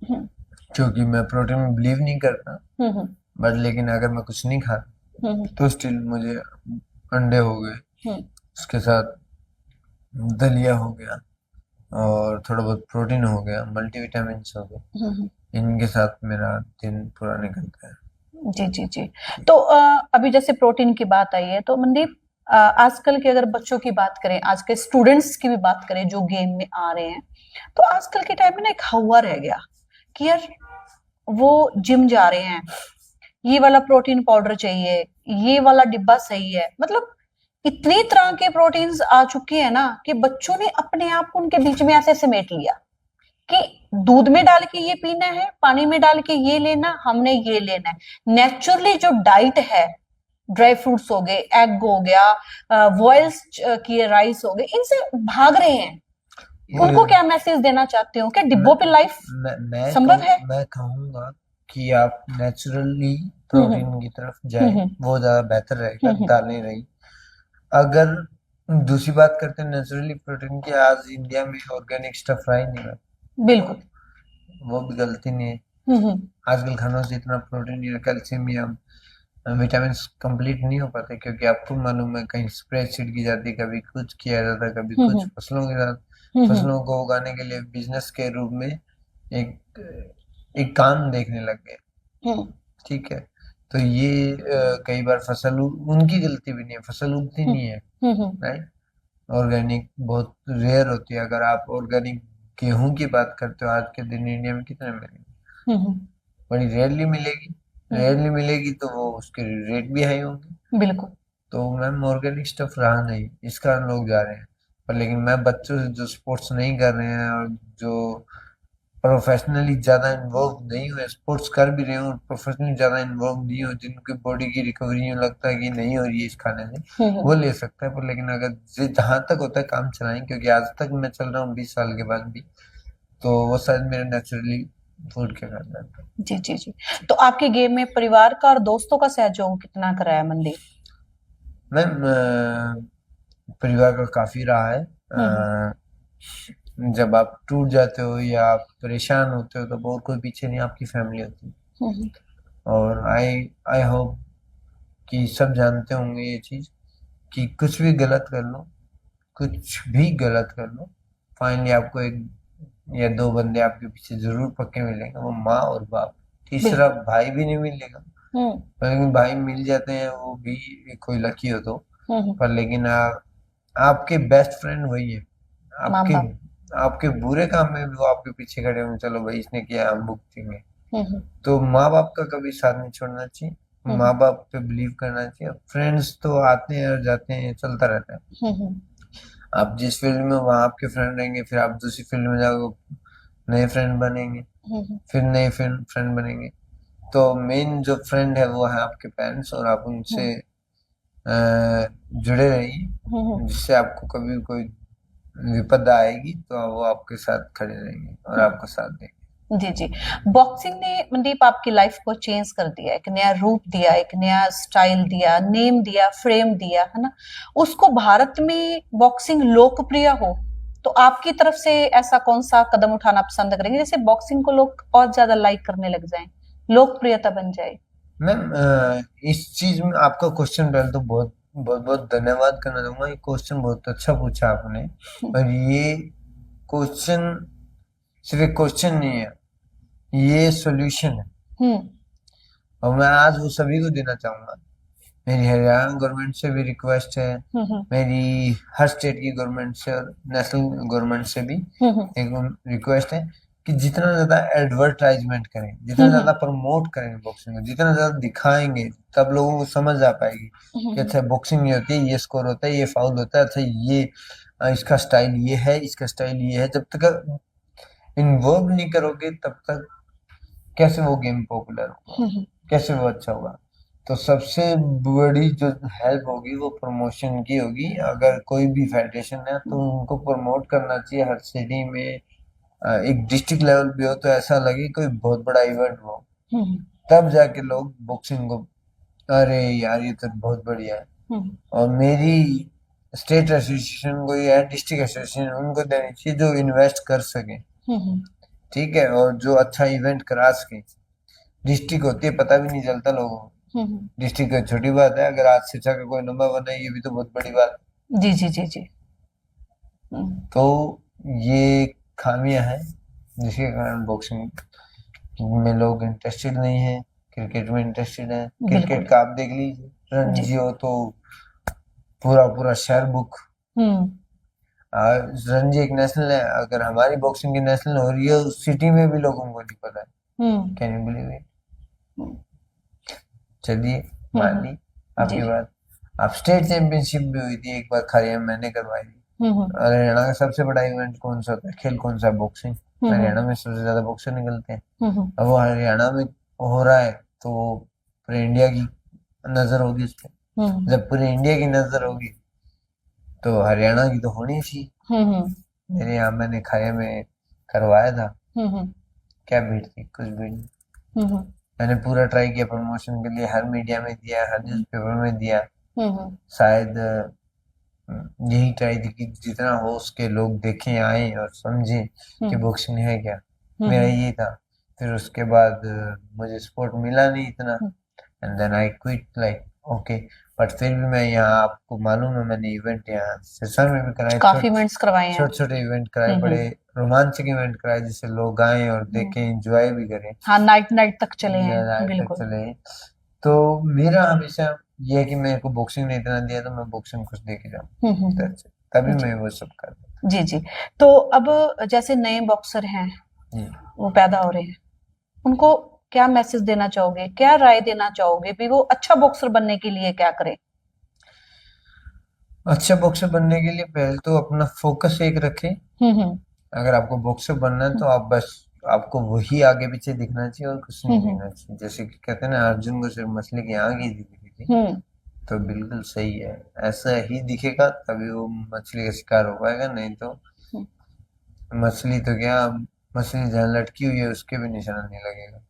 हम्म क्योंकि मैं प्रोटीन में बिलीव नहीं करता, हम्म बट लेकिन अगर मैं कुछ नहीं खा हम्म तो स्टिल मुझे अंडे हो गए, हम्म उसके साथ दलिया हो गया और थोड़ा बहुत प्रोटीन हो गया, मल्टीविटामिन हो गए, हम्म इनके साथ मेरा दिन पूरा निकलता है। जी जी जी। तो अभी जैसे प्रोटीन की बात आई है तो मनदीप, आजकल के अगर बच्चों की बात करें, आज के स्टूडेंट्स की भी बात करें जो गेम में आ रहे हैं, तो आजकल के टाइम में ना एक हवा रह गया कि यार वो जिम जा रहे हैं, ये वाला प्रोटीन पाउडर चाहिए, ये वाला डिब्बा सही है, मतलब इतनी तरह के प्रोटीन्स आ चुके हैं ना कि बच्चों ने अपने आप को उनके बीच में ऐसे समेट लिया कि दूध में डाल के ये पीना है, पानी में डाल के ये लेना, हमने ये लेना है। नेचुरली जो डाइट है, ड्राई फ्रूट्स हो गए, एग हो गया, बॉइल्स किए राइस हो गए, इनसे भाग रहे हैं। उनको क्या मैसेज देना चाहते हो? क्या डिब्बों पे लाइफ संभव है? मैं कहूँगा कि आप नेचुरली प्रोटीन की तरफ जाएं, वो ज्यादा बेहतर रहेगा, दालें रही। अगर दूसरी बात करते हैं नेचुरली प्रोटीन की, आज इंडिया में ऑर्गेनिक स्टफ रहा ही नहीं है, बिल्कुल। वो भी गलती नहीं है। आजकल खानों से इतना प्रोटीन या कैल्शियम या विटामिन कंप्लीट नहीं हो पाते, क्योंकि आपको मालूम है कहीं स्प्रे छिड़की जाती, कभी कुछ किया जाता, कभी कुछ, फसलों के साथ फसलों को उगाने के लिए बिजनेस के रूप में एक एक काम देखने लग गए, ठीक है। तो ये कई बार फसल उनकी गलती भी नहीं है, फसल उगती नहीं है, राइट। ऑर्गेनिक बहुत रेयर होती है। अगर आप ऑर्गेनिक गेहूं की बात करते हो, आज के दिन इंडिया में कितने मिलेंगे, बड़ी रेयरली मिलेगी, रेयरली मिलेगी, तो वो उसके रेट भी हाई होंगे, बिल्कुल। तो मैम ऑर्गेनिक स्टफ रहा नहीं, इस कारण लोग जा रहे हैं। पर लेकिन मैं बच्चों से जो स्पोर्ट्स नहीं कर रहे हैं और जो प्रोफेशनली ज्यादा इन्वॉल्व नहीं हुए, स्पोर्ट्स कर भी रहे हो और प्रोफेशनली ज्यादा इन्वॉल्व नहीं हो, जिनकी बॉडी की रिकवरी यूं लगता है कि नहीं हो रही है इस खाने से, वो ले सकता है। पर लेकिन अगर जहां तक होता है काम चलाएं, क्योंकि आज तक मैं चल रहा हूँ 20 साल के बाद भी, तो वो शायद मेरे नेचुरली फूड के कारण रहता है। जी जी जी। तो आपके गेम में परिवार का और दोस्तों का सहयोग कितना करा है मनदीप? मैम परिवार का काफी रहा है। जब आप टूट जाते हो या आप परेशान होते हो तो और कोई पीछे नहीं, आपकी फैमिली होती है। और आई होप कि सब जानते होंगे ये चीज कि कुछ भी गलत कर लो, कुछ भी गलत कर लो, फाइनली आपको एक या दो बंदे आपके पीछे जरूर पक्के मिलेंगे, वो माँ और बाप। तीसरा भाई भी नहीं मिलेगा, लेकिन भाई मिल जाते हैं, वो भी कोई लकी हो तो। पर लेकिन आपके बेस्ट फ्रेंड वही है, आपके आपके बुरे काम में भी वो आपके पीछे खड़े होंगे, चलो भाई इसने किया हम भुगतेंगे। तो माँ बाप का कभी साथ नहीं छोड़ना चाहिए, माँ बाप पे बिलीव करना चाहिए। फ्रेंड्स तो आते हैं और जाते हैं, चलता रहता है। आप जिस फील्ड में हो, वहाँ आपके फ्रेंड रहेंगे, फिर आप दूसरी फील्ड में जाओगे, नए फ्रेंड बनेंगे, फिर नए फ्रेंड बनेंगे। तो मेन जो फ्रेंड है वो है आपके पेरेंट्स, और आप उनसे जुड़े रहिए, जिससे आपको कभी कोई विपदा आएगी तो वो आपके साथ खड़े रहेंगे और आपका साथ देंगे। जी जी। बॉक्सिंग ने मनदीप आपकी लाइफ को चेंज कर दिया, एक नया रूप दिया, एक नया स्टाइल दिया, नेम दिया, फ्रेम दिया, है ना। उसको भारत में बॉक्सिंग लोकप्रिय हो तो आपकी तरफ से ऐसा कौन सा कदम उठाना पसंद करेंगे जैसे बॉक्सिंग को लोग और ज्यादा लाइक करने लग जाएं, लोकप्रियता बन जाए। मैम, इस चीज में आपका क्वेश्चन पहले तो बहुत बहुत बहुत धन्यवाद करना चाहूंगा। ये क्वेश्चन बहुत अच्छा पूछा आपने, और ये क्वेश्चन सिर्फ एक क्वेश्चन नहीं है, ये सॉल्यूशन है, हम्म और मैं आज वो सभी को देना चाहूंगा। मेरी हरियाणा गवर्नमेंट से भी रिक्वेस्ट है, मेरी हर स्टेट की गवर्नमेंट से और नेशनल गवर्नमेंट से भी एक रिक्वेस्ट है कि जितना ज्यादा एडवर्टाइजमेंट करें, जितना ज्यादा प्रमोट करेंगे बॉक्सिंग को, जितना ज्यादा दिखाएंगे, तब लोगों को समझ आ पाएगी कि अच्छा बॉक्सिंग ये होती है, ये स्कोर होता है, ये फाउल होता है, अच्छा ये इसका स्टाइल ये है, इसका स्टाइल ये है। जब तक इन्वॉल्व नहीं करोगे तब तक कैसे वो गेम पॉपुलर होगा, कैसे वो अच्छा होगा। तो सबसे बड़ी जो हेल्प होगी वो प्रमोशन की होगी। अगर कोई भी फेडरेशन है तो उनको प्रमोट करना चाहिए हर सिटी में। एक डिस्ट्रिक्ट लेवल भी हो तो ऐसा लगे कोई बहुत बड़ा इवेंट हो, तब जाके लोग बॉक्सिंग को, अरे यार ये तो बहुत बढ़िया है। और मेरी स्टेट एसोसिएशन को या डिस्ट्रिक्ट एसोसिएशन उनको देनी चाहिए जो इन्वेस्ट कर सके, ठीक है, और जो अच्छा इवेंट करा सके। डिस्ट्रिक्ट होती है पता भी नहीं चलता लोगों को, डिस्ट्रिक्ट छोटी बात है, अगर आज शिक्षा का कोई नंबर बना है ये भी तो बहुत बड़ी बात है। जी जी जी जी। तो ये खामियां हैं जिसके कारण बॉक्सिंग में लोग इंटरेस्टेड नहीं है, क्रिकेट में इंटरेस्टेड है। क्रिकेट का आप देख लीजिए, रणजी हो तो पूरा पूरा शहर बुक। रणजी एक नेशनल है, अगर हमारी बॉक्सिंग की नेशनल हो रही है उस सिटी में भी लोगों को नहीं पता है। Can you believe it? चलिए मान ली आपकी बात। अब स्टेट चैंपियनशिप भी हुई थी एक बार, खरिया में मैंने करवाई थी। हरियाणा का सबसे बड़ा इवेंट कौन सा होता है, खेल कौन सा, बॉक्सिंग। हरियाणा में सबसे ज्यादा बॉक्सर निकलते हैं। अब वो हरियाणा में हो रहा है तो पूरे इंडिया की नजर होगी उस पर। जब पूरे इंडिया की नजर होगी तो हरियाणा की तो होनी थी। मेरे यहाँ मैंने खरिया में करवाया था, क्या भीड़ थी, कुछ भीड़ नहीं। मैंने पूरा ट्राई किया प्रमोशन के लिए, हर मीडिया में दिया, हर न्यूज़पेपर में दिया। शायद यही ट्राई थी कि जितना हो उसके लोग देखें, आए और समझें कि बॉक्सिंग है क्या। मेरा ये था। फिर उसके बाद मुझे सपोर्ट मिला नहीं इतना, and then I quit, like okay. But फिर भी मैं यहाँ, आपको मालूम है मैंने इवेंट यहाँ सिरसा में भी कराए, काफी इवेंट्स करवाए हैं, छोटे छोटे इवेंट कराए, बड़े रोमांचक इवेंट कराए जिससे लोग आए और देखें, एंजॉय भी करें। हाँ, नाइट नाइट तक चले हैं, नाइट तक बिल्कुल। चले। तो मेरा हमेशा ये है कि मेरे को बॉक्सिंग ने इतना दिया तो मैं बॉक्सिंग कुछ दे के जाऊँ, तभी मैं वो सब कर रहा हूँ। जी जी। तो अब जैसे नए बॉक्सर हैं जी। वो पैदा हो रहे हैं, उनको क्या मैसेज देना चाहोगे, क्या राय देना चाहोगे भी वो अच्छा बॉक्सर बनने के लिए क्या करें? अच्छा बॉक्सर बनने के लिए पहले तो अपना फोकस एक रखें। अगर आपको बॉक्सर बनना है तो आप बस, आपको वही आगे पीछे दिखना चाहिए और कुछ नहीं दिखना चाहिए। जैसे कि कहते हैं ना, अर्जुन को सिर्फ मछली की आंख ही दिख रही थी, तो बिल्कुल सही है, ऐसा ही दिखेगा तभी वो मछली का शिकार हो पाएगा, नहीं तो मछली तो क्या, मछली जहाँ लटकी हुई है उसके भी निशाना नहीं लगेगा।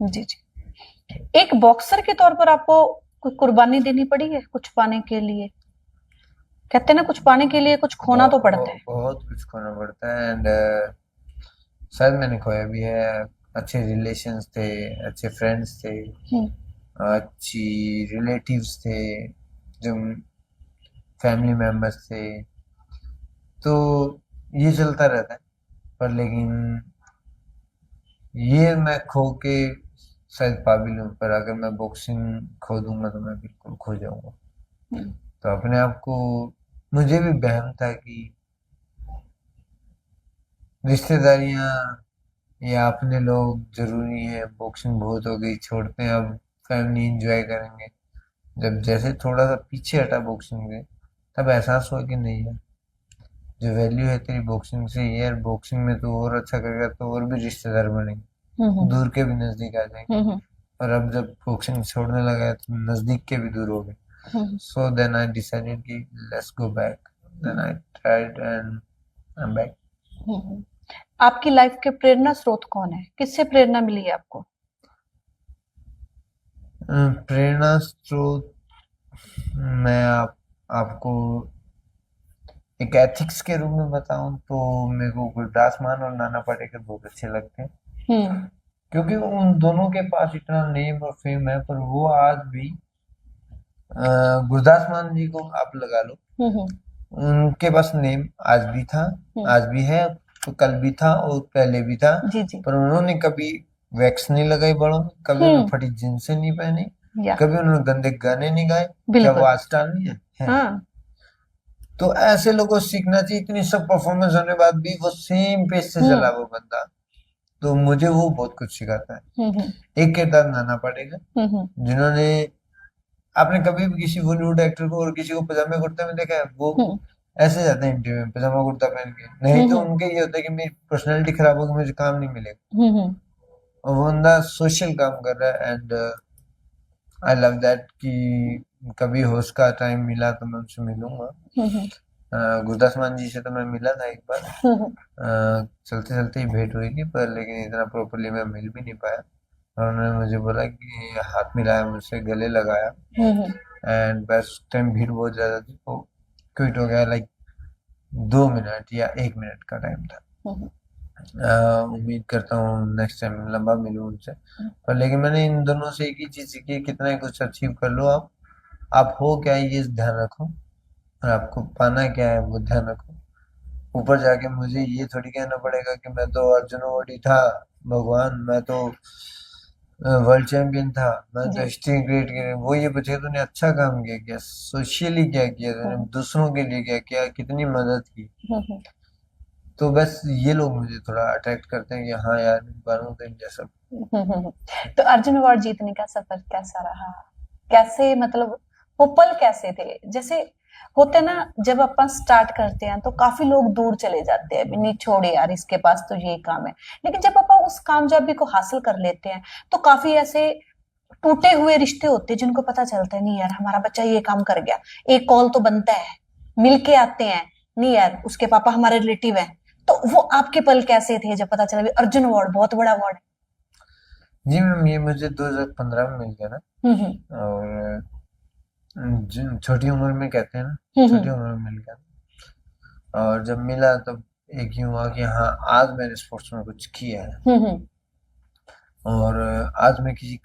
जी जी। एक बॉक्सर के तौर पर आपको कोई कुर्बानी देनी पड़ी है कुछ पाने के लिए? कहते हैं ना, कुछ पाने के लिए कुछ खोना तो पड़ता है। बहुत कुछ खोना पड़ता है, एंड शायद मैंने खोया भी है। अच्छे रिलेशंस थे, अच्छे फ्रेंड्स थे, अच्छी रिलेटिव्स थे, जो फैमिली मेंबर्स थे, तो ये चलता रहता है। पर लेकिन ये मैं खो के शायद काबिल हूँ, पर अगर मैं बॉक्सिंग खो दूंगा तो मैं बिल्कुल खो जाऊंगा। तो अपने आप को, मुझे भी बहम था कि रिश्तेदारियां या अपने लोग जरूरी है, बॉक्सिंग बहुत हो गई, छोड़ते हैं, अब फैमिली एंजॉय करेंगे। जब जैसे थोड़ा सा पीछे हटा बॉक्सिंग में, तब एहसास हुआ कि नहीं है, जो वैल्यू है तेरी बॉक्सिंग से ये है, बॉक्सिंग में तू और अच्छा करेगा तो और भी रिश्तेदार बनेंगे, दूर के भी नजदीक आ जाएंगे। और अब जब बॉक्सिंग छोड़ने लगा है तो नजदीक के भी दूर हो गए। सो देन आई डिसाइडेड कि let's go back, then I tried and I am back. आपकी लाइफ के प्रेरणा स्रोत कौन है, किससे प्रेरणा मिली है आपको? प्रेरणा स्रोत मैं आपको एक एथिक्स के रूप में बताऊं तो मेरे को गुरदास मान और नाना पाटेकर बहुत अच्छे लगते हैं, क्योंकि उन दोनों के पास इतना नेम और फेम है, पर वो आज भी गुरदास मान जी को आप लगा लो, उनके पास नेम आज भी था, आज भी है, तो कल भी था और पहले भी था। जी जी। पर उन्होंने कभी वैक्स नहीं लगाई बालों में, कभी उन्होंने फटी जींस नहीं पहनी, कभी उन्होंने गंदे गाने नहीं गाए। क्या वो आज स्टार नहीं है? हाँ। तो ऐसे लोगों को सीखना चाहिए। इतनी सब परफॉर्मेंस होने के बाद भी वो सेम पेस से चला वो बंदा, तो मुझे वो बहुत कुछ सिखाता है। एक किरदार नाना पाटेकर, जिन्होंने आपने कभी भी किसी बॉलीवुड एक्टर को और किसी को पजामे कुर्ते में देखा है? वो ऐसे जाते हैं इंटरव्यू में पजामा कुर्ता पहन के, नहीं तो उनके ये होता है कि मेरी पर्सनैलिटी खराब होगी, मुझे काम नहीं मिलेगा। और वो बंदा सोशल काम कर रहा है एंड आई लव दैट कि कभी होश का टाइम मिला तो मैं उनसे मिलूंगा। गुरदास मान जी से तो मैं मिला था एक बार, चलते चलते ही भेंट हुई थी, पर लेकिन इतना प्रॉपरली मैं मिल भी नहीं पाया। और उन्होंने मुझे बोला कि हाथ मिलाया, मुझसे गले लगाया एंड बस टाइम भीड़ बहुत ज्यादा थी तो क्विट हो गया। लाइक 2 मिनट या 1 मिनट का टाइम था। उम्मीद करता हूँ नेक्स्ट टाइम लंबा मिलूं उनसे। पर लेकिन मैंने इन दोनों से एक ही चीज सीखी है, कितना ही कुछ अचीव कर लो आप हो क्या है ये ध्यान रखो, और आपको पाना क्या है वो ध्यान रखो। ऊपर जाके मुझे ये थोड़ी कहना पड़ेगा कि मैं तो अर्जुन अवार्डी था, भगवान मैं तो वर्ल्ड चैंपियन था, मैं तो हिस्ट्री क्रिएट कर, वो ये पूछे तूने अच्छा काम किया क्या, सोशली क्या किया तूने, दूसरों के लिए क्या किया, कितनी मदद की। तो बस ये लोग मुझे थोड़ा अट्रैक्ट करते हैं कि हाँ यार बनूं तो इन जैसा। तो अर्जुन अवार्ड जीतने का सफर कैसा रहा? कैसे मतलब वो पल कैसे थे? जैसे होते ना, जब अपन स्टार्ट करते हैं तो काफी लोग दूर चले जाते हैं, नहीं छोड़े यार इसके पास तो ये काम है। लेकिन जब अपन उस कामयाबी को हासिल कर लेते हैं तो काफी ऐसे टूटे हुए रिश्ते होते हैं जिनको पता चलता है नहीं यार हमारा बच्चा ये काम कर गया, एक कॉल तो बनता है, मिलके आते हैं, नहीं यार उसके पापा हमारे रिलेटिव हैं। तो वो आपके पल कैसे थे जब पता चला भी अर्जुन अवार्ड बहुत बड़ा अवार्ड है? जी मैम, ये मुझे 2015 में मिल गया ना, और छोटी उम्र में कहते हैं ना, छोटी उम्र में मिल गया। और जब मिला तब एक ही हुआ कि हाँ आज मैंने स्पोर्ट्स में कुछ किया है, और आज मैं किसी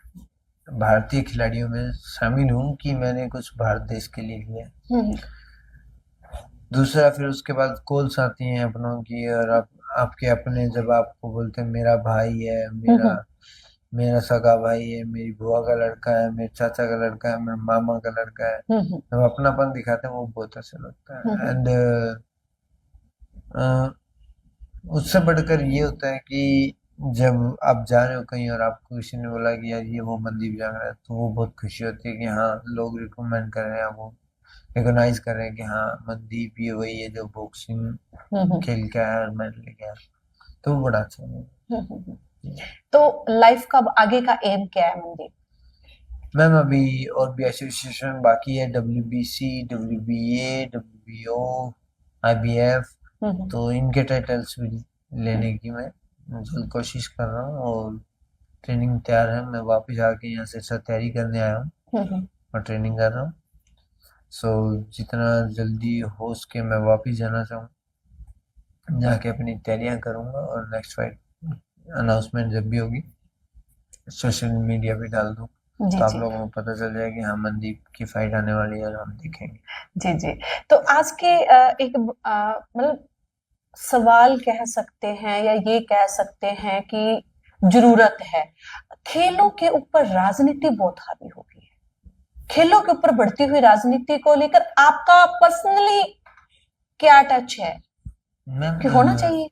भारतीय खिलाड़ियों में शामिल हूँ कि मैंने कुछ भारत देश के लिए किया। दूसरा फिर उसके बाद कॉल्स आती हैं अपनों की, और आपके अपने जब आपको बोलते हैं मेरा भाई है, मेरा सगा भाई है, मेरी बुआ का लड़का है, मेरे चाचा का लड़का है, मेरे मामा का लड़का है, जब अपनापन दिखाते हैं वो बहुत अच्छा लगता है। एंड उससे बढ़कर ये होता है कि जब आप जा रहे हो कहीं और आपको किसी ने बोला कि यार ये वो मनदीप जांगड़ा है, तो वो बहुत खुशी होती है कि हाँ लोग रिकमेंड कर रहे हैं, वो रिकॉग्नाइज कर रहे हैं कि हाँ मनदीप ये वही है जो बॉक्सिंग खेल के आया और मेडल लेके आया, तो वो बड़ा अच्छा है। तो लाइफ का आगे का एम क्या है मनदीप? मैम अभी और भी एसोसिएशन बाकी है, WBC, WBA, WBO, IBF, तो इनके टाइटल्स भी लेने की मैं जल्द कोशिश कर रहा हूँ, और ट्रेनिंग तैयार है। मैं वापस आके यहाँ से तैयारी करने आया हूँ और ट्रेनिंग कर रहा हूँ। सो जितना जल्दी हो सके मैं वापस जाना चाहूँ, जाके अपनी तैयारियां करूंगा, और नेक्स्ट फाइट अनाउंसमेंट जब भी होगी सोशल मीडिया पे डाल दूँ, तो आप लोगों को पता चल जाए कि हाँ मनदीप की फाइट आने वाली है और हम देखेंगे। जी जी। तो आज के एक मतलब सवाल कह सकते हैं या ये कह सकते हैं कि जरूरत है, खेलों के ऊपर राजनीति बहुत हावी हो गई है, खेलों के ऊपर बढ़ती हुई राजनीति को लेकर आपका पर्सनली क्या टच है कि होना चाहिए?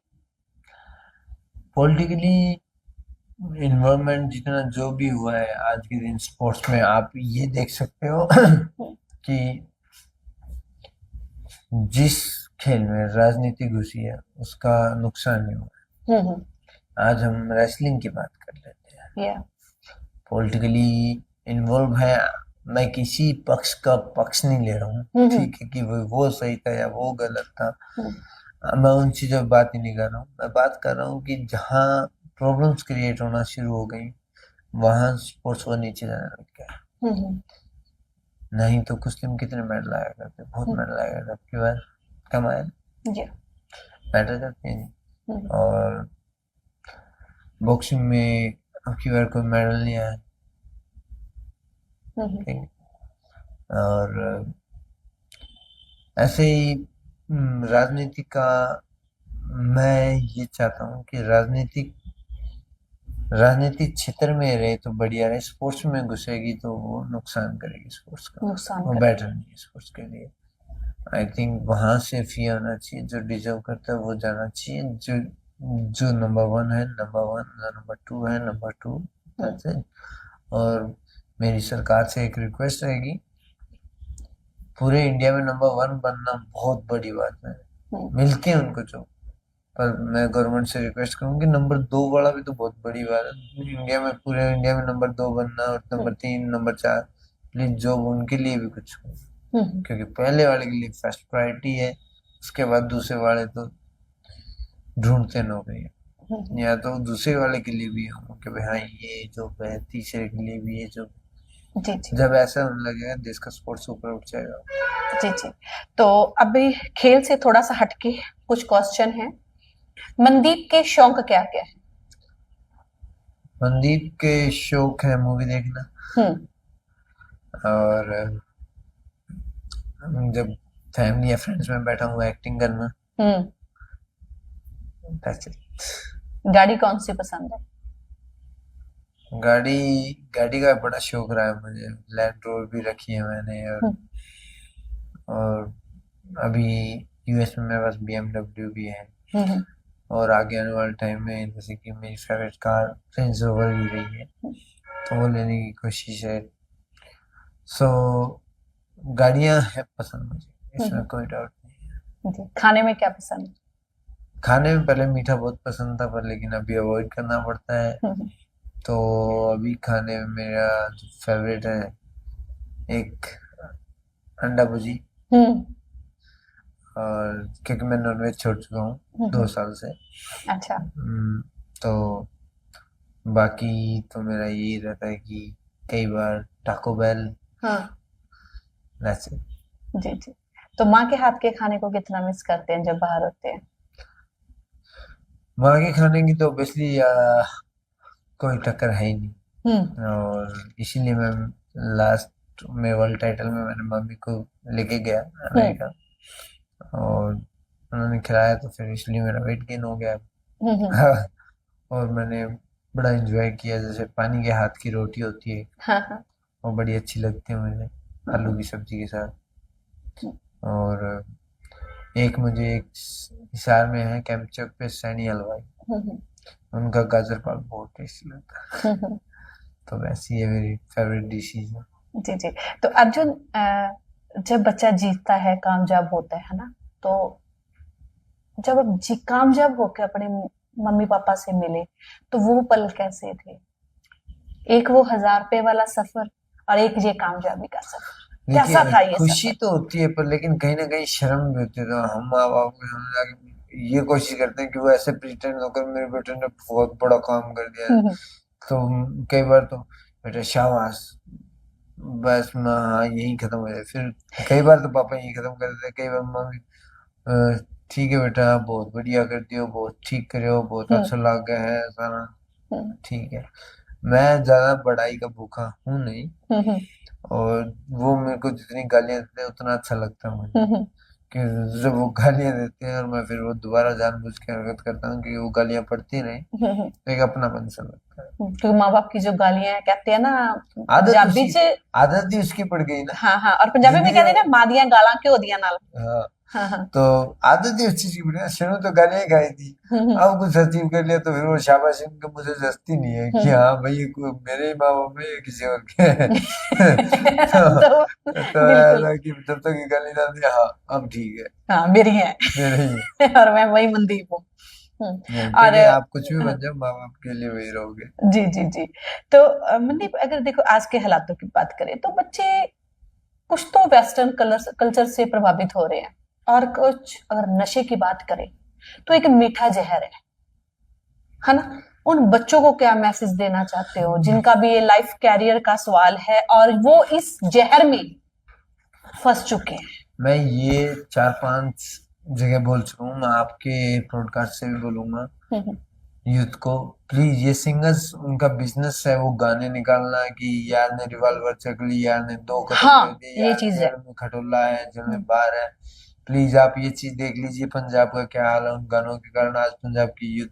पॉलिटिकली इन्वॉल्वमेंट जितना जो भी हुआ है आज के दिन स्पोर्ट्स में, आप ये देख सकते हो कि जिस खेल में राजनीति घुसी है उसका नुकसान नहीं हुआ। हम्म आज हम रेसलिंग की बात कर लेते हैं। या पॉलिटिकली इन्वॉल्व है, मैं किसी पक्ष का पक्ष नहीं ले रहा हूँ, ठीक है, कि वो सही था या वो गलत था, मैं उन चीजों पे बात ही नहीं कर रहा हूँ। मैं बात कर रहा हूँ कि जहाँ प्रॉब्लम्स क्रिएट होना शुरू हो गई वहां स्पोर्ट्स को नीचे जाने लग गया। नहीं तो कुश्ती में कितने मेडल आया करते, बहुत मेडल आया करते, आपकी बार कम आया, मैटर करते हैं। और बॉक्सिंग में आपकी बार कोई मेडल नहीं आया, ठीक है। और ऐसे ही राजनीति का मैं ये चाहता हूँ कि राजनीतिक क्षेत्र में रहे तो बढ़िया रहे, स्पोर्ट्स में घुसेगी तो वो नुकसान करेगी स्पोर्ट्स का, वो बेटर नहीं है स्पोर्ट्स के लिए। आई थिंक वहां से फी आना चाहिए, जो डिजर्व करता है वो जाना चाहिए, जो नंबर 1 है नंबर 1, नंबर 2 है नंबर 2, that's it। और मेरी सरकार से एक रिक्वेस्ट रहेगी, पूरे इंडिया में नंबर 1 बनना बहुत बड़ी बात है, मिलती है उनको जो, पर मैं गवर्नमेंट से रिक्वेस्ट करूंगी नंबर 2 वाला भी तो बहुत बड़ी बात है इंडिया में, पूरे इंडिया में नंबर 2 बनना, और नंबर 3 नंबर 4, प्लीज जॉब उनके लिए भी कुछ हो, क्योंकि पहले वाले के लिए फर्स्ट प्रायोरिटी है, उसके बाद दूसरे वाले तो ढूंढते नौकरी, या तो दूसरे वाले के लिए भी हो कि भाई हाँ ये जॉब है, तीसरे के लिए भी ये जॉब। जब ऐसा होने लगेगा देश का स्पोर्ट्स ऊपर उठ जाएगा। जी। तो अभी खेल से थोड़ा सा हटके कुछ क्वेश्चन है। मनदीप के शौक क्या क्या है? मनदीप के शौक है मूवी देखना, और जब फैमिली या फ्रेंड्स में बैठा हूँ एक्टिंग करना। That's it। गाड़ी कौन सी पसंद है? गाड़ी का बड़ा शौक रहा है मुझे, लैंड रोवर भी रखी है मैंने, और अभी यूएस में मेरे पास BMW भी है, और आगे आने वाले टाइम में जैसे कि मेरी फेवरेट कार रेंज रोवर भी रही है, तो वो लेने की कोशिश है। सो गाड़ियां है पसंद मुझे, इसमें कोई डाउट नहीं है। खाने में क्या पसंद है? खाने में पहले मीठा बहुत पसंद था, पर लेकिन अभी अवॉइड करना पड़ता है, तो अभी खाने में मेरा जो फेवरेट है एक अंडा भुजी, और क्योंकि मैं नॉनवेज छोड़ चुका हूँ 2 साल से। अच्छा। तो बाकी तो मेरा यही रहता है कि कई बार टाको बेल। that's it। जी। तो माँ के हाथ के खाने को कितना मिस करते हैं जब बाहर होते हैं? माँ के खाने की तो ऑब्वियसली कोई टक्कर है ही नहीं, और इसीलिए मैं लास्ट में वर्ल्ड टाइटल में मैंने मम्मी को लेके गया अमेरिका, और उन्होंने खिलाया, तो फिर इसलिए मेरा वेट गेन हो गया। और मैंने बड़ा एंजॉय किया, जैसे पानी के हाथ की रोटी होती है, वो बड़ी अच्छी लगती है मुझे आलू की सब्जी के साथ। और एक मुझे एक हिसार में है कैंप चौक पे सैनी हलवाई, उनका गाजर पाक बहुत टेस्टी लगता है। तो वैसी है मेरी फेवरेट डिशेज है। जी। तो अर्जुन, जब बच्चा जीतता है, कामयाब होता है ना, तो जब आप कामयाब होकर अपने मम्मी पापा से मिले तो वो पल कैसे थे? एक वो 1000 रुपए वाला सफर और एक ये कामयाबी का सफर, कैसा था ये खुशी सफर? तो होती है, पर लेकिन कहीं ना कहीं शर्म भी होती है, तो हम माँ बाप ये कोशिश करते हैं कि वो ऐसे प्रिटेंड होकर मेरे बेटे ने बहुत बड़ा काम कर दिया है। तो कई बार तो बेटा शाबाश, बस हाँ यही खत्म हो जाए, फिर कई बार तो पापा यही खत्म कर देते, कई बार मम्मी ठीक है बेटा बहुत बढ़िया कर दियो, बहुत ठीक करे हो, बहुत अच्छा लग गया है सारा, ठीक है। मैं ज्यादा बड़ाई का भूखा हूँ नहीं, और वो मेरे को जितनी गालियां देते हैं उतना अच्छा लगता है मुझे, कि जब वो गालियां देते हैं और मैं फिर वो दोबारा जानबूझ के हरकत करता हूँ कि वो गालियां पड़ती नहीं, तो एक अपनापन सा लगता है। क्योंकि माँ बाप की जो गालियां कहते हैं ना, आदत ही उसकी पड़ गई ना। हाँ, और पंजाबी में कहते हैं ना, मादियां गाला क्यों दिया नाल। हाँ हाँ। तो आदत ही उस चीज की बढ़िया, शुरू तो गालियां ही खाई थी, अब कुछ अचीव कर लिया तो फिर वो शाबाशी उनके मुझे जस्ती नहीं है कि हाँ भाई ये मेरे ही माँ बाप है या किसी और के हैं। तो तो बिल्कुल, ऐसा कि जब तक ये गाली ना दिया, हाँ अब ठीक है, हाँ मेरी है। मेरे ही है। और मैं वही मनदीप हूँ। और क्योंकि आप कुछ भी बन जाओ, माँ बाप के लिए वही रहोगे। जी जी जी। तो मनदीप, अगर देखो आज के हालातों की बात करें तो बच्चे कुछ तो वेस्टर्न कलर कल्चर से प्रभावित हो रहे हैं, और कुछ अगर नशे की बात करें तो एक मीठा जहर है ना। उन बच्चों को क्या मैसेज देना चाहते हो जिनका भी ये लाइफ कैरियर का सवाल है और वो इस जहर में फंस चुके हैं? मैं ये 4-5 जगह बोल चुका हूँ, मैं आपके पॉडकास्ट से भी बोलूंगा हम्म यूथ को, प्लीज, ये सिंगर्स उनका बिजनेस है वो गाने निकालना कि यार ने रिवॉल्वर चक ली, यार ने 2 कत्ल कर हाँ, दिए, ये यार चीज है। जेल में खटोला है, जेल में बाहर है। प्लीज आप ये चीज देख लीजिए, पंजाब का क्या हाल है उन गानों के कारण। आज पंजाब की यूथ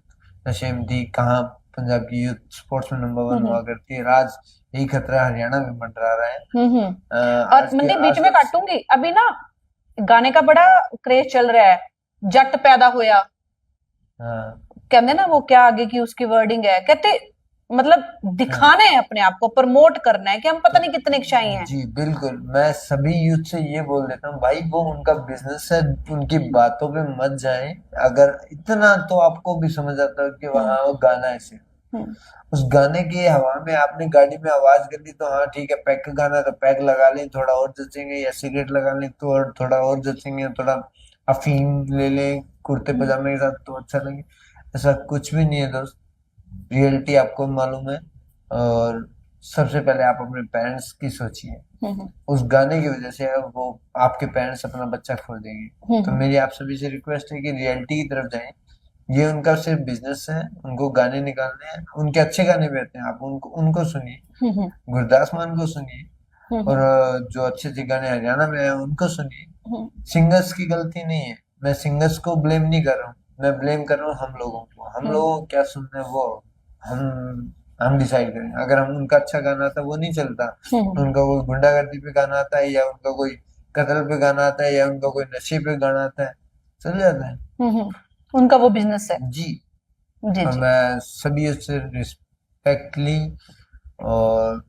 नशे में थी, कहाँ पंजाब की यूथ स्पोर्ट्स में नंबर 1 हुआ करती है, आज यही खतरा हरियाणा में मंडरा रहा है। और आज के मंदीप, बीच में आजकल काटूंगी, अभी ना गाने का बड़ा क्रेज चल रहा है, जट पैदा होया। हाँ कहते ना, वो क्या आगे की उसकी वर्डिंग है, कहते मतलब हाँ, दिखाना है अपने आप को, प्रमोट करना है कि हम पता तो नहीं कितने शाही हैं। जी बिल्कुल, मैं सभी यूथ से ये बोल देता हूँ भाई, वो उनका बिजनेस है, उनकी बातों पे मत जाए। अगर इतना तो आपको भी समझ आता है कि वहाँ वो गाना ऐसे, हम्म उस गाने की हवा में आपने गाड़ी में आवाज कर ली तो हाँ ठीक है, पैक का गाना है तो पैक लगा लें, थोड़ा और जचेंगे, या सिगरेट लगा लें तो और थोड़ा और जचेंगे, थोड़ा अफीम ले लें कुर्ते पजामे के साथ तो अच्छा लगे। ऐसा कुछ भी नहीं है दोस्त, रियलिटी आपको मालूम है। और सबसे पहले आप अपने पेरेंट्स की सोचिए, उस गाने की वजह से वो आपके पेरेंट्स अपना बच्चा खो देंगे। तो मेरी आप सभी से रिक्वेस्ट है कि रियलिटी की तरफ जाएं। ये उनका सिर्फ बिजनेस है, उनको गाने निकालने हैं, उनके अच्छे गाने भी आते हैं, आप उनको उनको सुनिए, गुरदास मान को सुनिए, और जो अच्छे अच्छे गाने हरियाणा में हैं उनको सुनिए। सिंगर्स की गलती नहीं है, मैं सिंगर्स को ब्लेम नहीं कर रहा हूँ, मैं ब्लेम कर रहा हूँ हम लोगों को। हम लोगों को क्या सुनना है वो हम डिसाइड करें। अगर हम उनका अच्छा गाना आता है वो नहीं चलता, उनका कोई गुंडागर्दी पे गाना आता है, या उनका कोई कत्ल पे गाना आता है, या उनका कोई नशे पे गाना आता है, चल जाता है। उनका वो बिजनेस है। जी। जी और जी। मैं सभी उससे रिस्पेक्टली और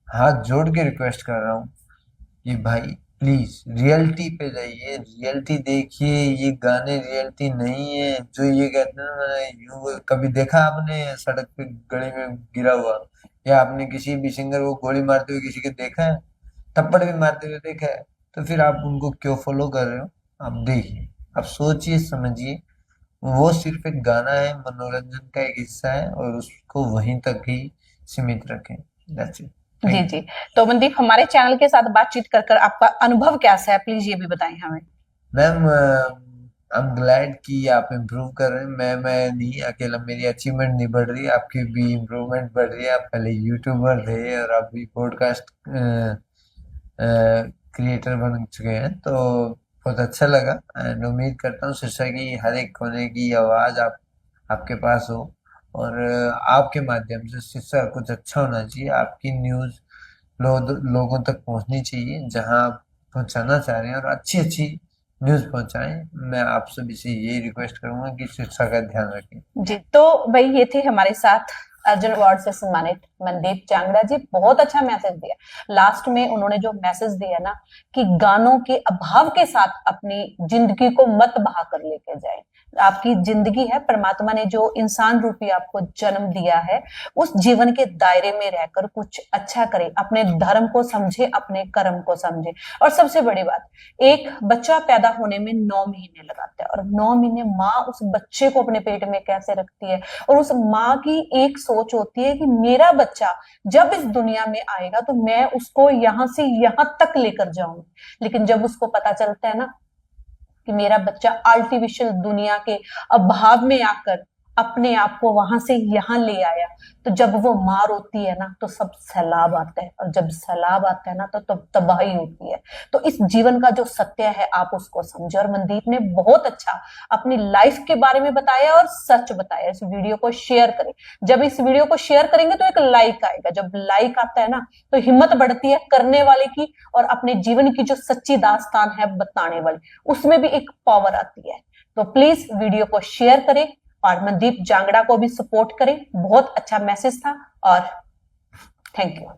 हाथ जोड़ के रिक्वेस्ट कर रहा हूँ कि भाई प्लीज रियलिटी पे जाइए, रियलिटी देखिए, ये गाने रियलिटी नहीं है जो ये कहते हैं ना। यूं कभी देखा आपने सड़क पे गली में गिरा हुआ, या आपने किसी भी सिंगर को गोली मारते हुए किसी के देखा है, थप्पड़ भी मारते हुए देखा है? तो फिर आप उनको क्यों फॉलो कर रहे हो? आप देखिए, आप सोचिए समझिए, वो सिर्फ एक गाना है, मनोरंजन का एक हिस्सा है, और उसको वहीं तक ही सीमित रखें। That's it. Ji Thank you. जी। तो मनदीप, हमारे चैनल के साथ बातचीत कर कर आपका अनुभव कैसा है, प्लीज ये भी बताएं हमें। मैम, आई एम ग्लैड कि आप इम्प्रूव कर रहे हैं। मैं नहीं अकेला, मेरी अचीवमेंट नहीं बढ़ रही, आपकी भी इम्प्रूवमेंट बढ़ रही है। आप पहले यूट्यूबर थे और आप भी पॉडकास्ट क्रिएटर बन चुके हैं, तो बहुत अच्छा लगा। एंड उम्मीद करता हूँ शीर्षा की हर एक कोने की आवाज़ आपके पास हो, और आपके माध्यम से शीर्षा कुछ अच्छा होना चाहिए, आपकी न्यूज़ लोगों तक पहुंचनी चाहिए, जहां आप पहुंचाना चाह रहे हैं, और अच्छी अच्छी न्यूज़ पहुंचाएं। मैं आप सभी से यही रिक्वेस्ट करूंगा कि शिक्षा का ध्यान रखें। जी, तो भाई ये थे हमारे साथ अर्जुन अवार्ड से सम्मानित मनदीप चांगड़ा जी। बहुत अच्छा मैसेज दिया लास्ट में उन्होंने, जो मैसेज दिया ना कि गानों के अभाव के साथ अपनी जिंदगी को मत बहा कर लेके जाए। आपकी जिंदगी है, परमात्मा ने जो इंसान रूपी आपको जन्म दिया है, उस जीवन के दायरे में रहकर कुछ अच्छा करे, अपने धर्म को समझे, अपने कर्म को समझे। और सबसे बड़ी बात, एक बच्चा पैदा होने में 9 महीने लगाता है, और 9 महीने माँ उस बच्चे को अपने पेट में कैसे रखती है, और उस माँ की एक सोच होती है कि मेरा बच्चा जब इस दुनिया में आएगा तो मैं उसको यहां से यहां तक लेकर जाऊंगी। लेकिन जब उसको पता चलता है ना कि मेरा बच्चा आर्टिफिशियल दुनिया के अभाव में आकर अपने आप को वहां से यहाँ ले आया, तो जब वो मार होती है ना तो सब सैलाब आता है, और जब सैलाब आता है ना तो तब तबाही होती है। तो इस जीवन का जो सत्य है आप उसको समझे, और मनदीप ने बहुत अच्छा अपनी लाइफ के बारे में बताया और सच बताया। इस वीडियो को शेयर करें, जब इस वीडियो को शेयर करेंगे तो एक लाइक आएगा, जब लाइक आता है ना तो हिम्मत बढ़ती है करने वाले की, और अपने जीवन की जो सच्ची दास्तान है बताने वाली, उसमें भी एक पावर आती है। तो प्लीज वीडियो को शेयर करें और मनदीप जांगड़ा को भी सपोर्ट करें। बहुत अच्छा मैसेज था और थैंक यू।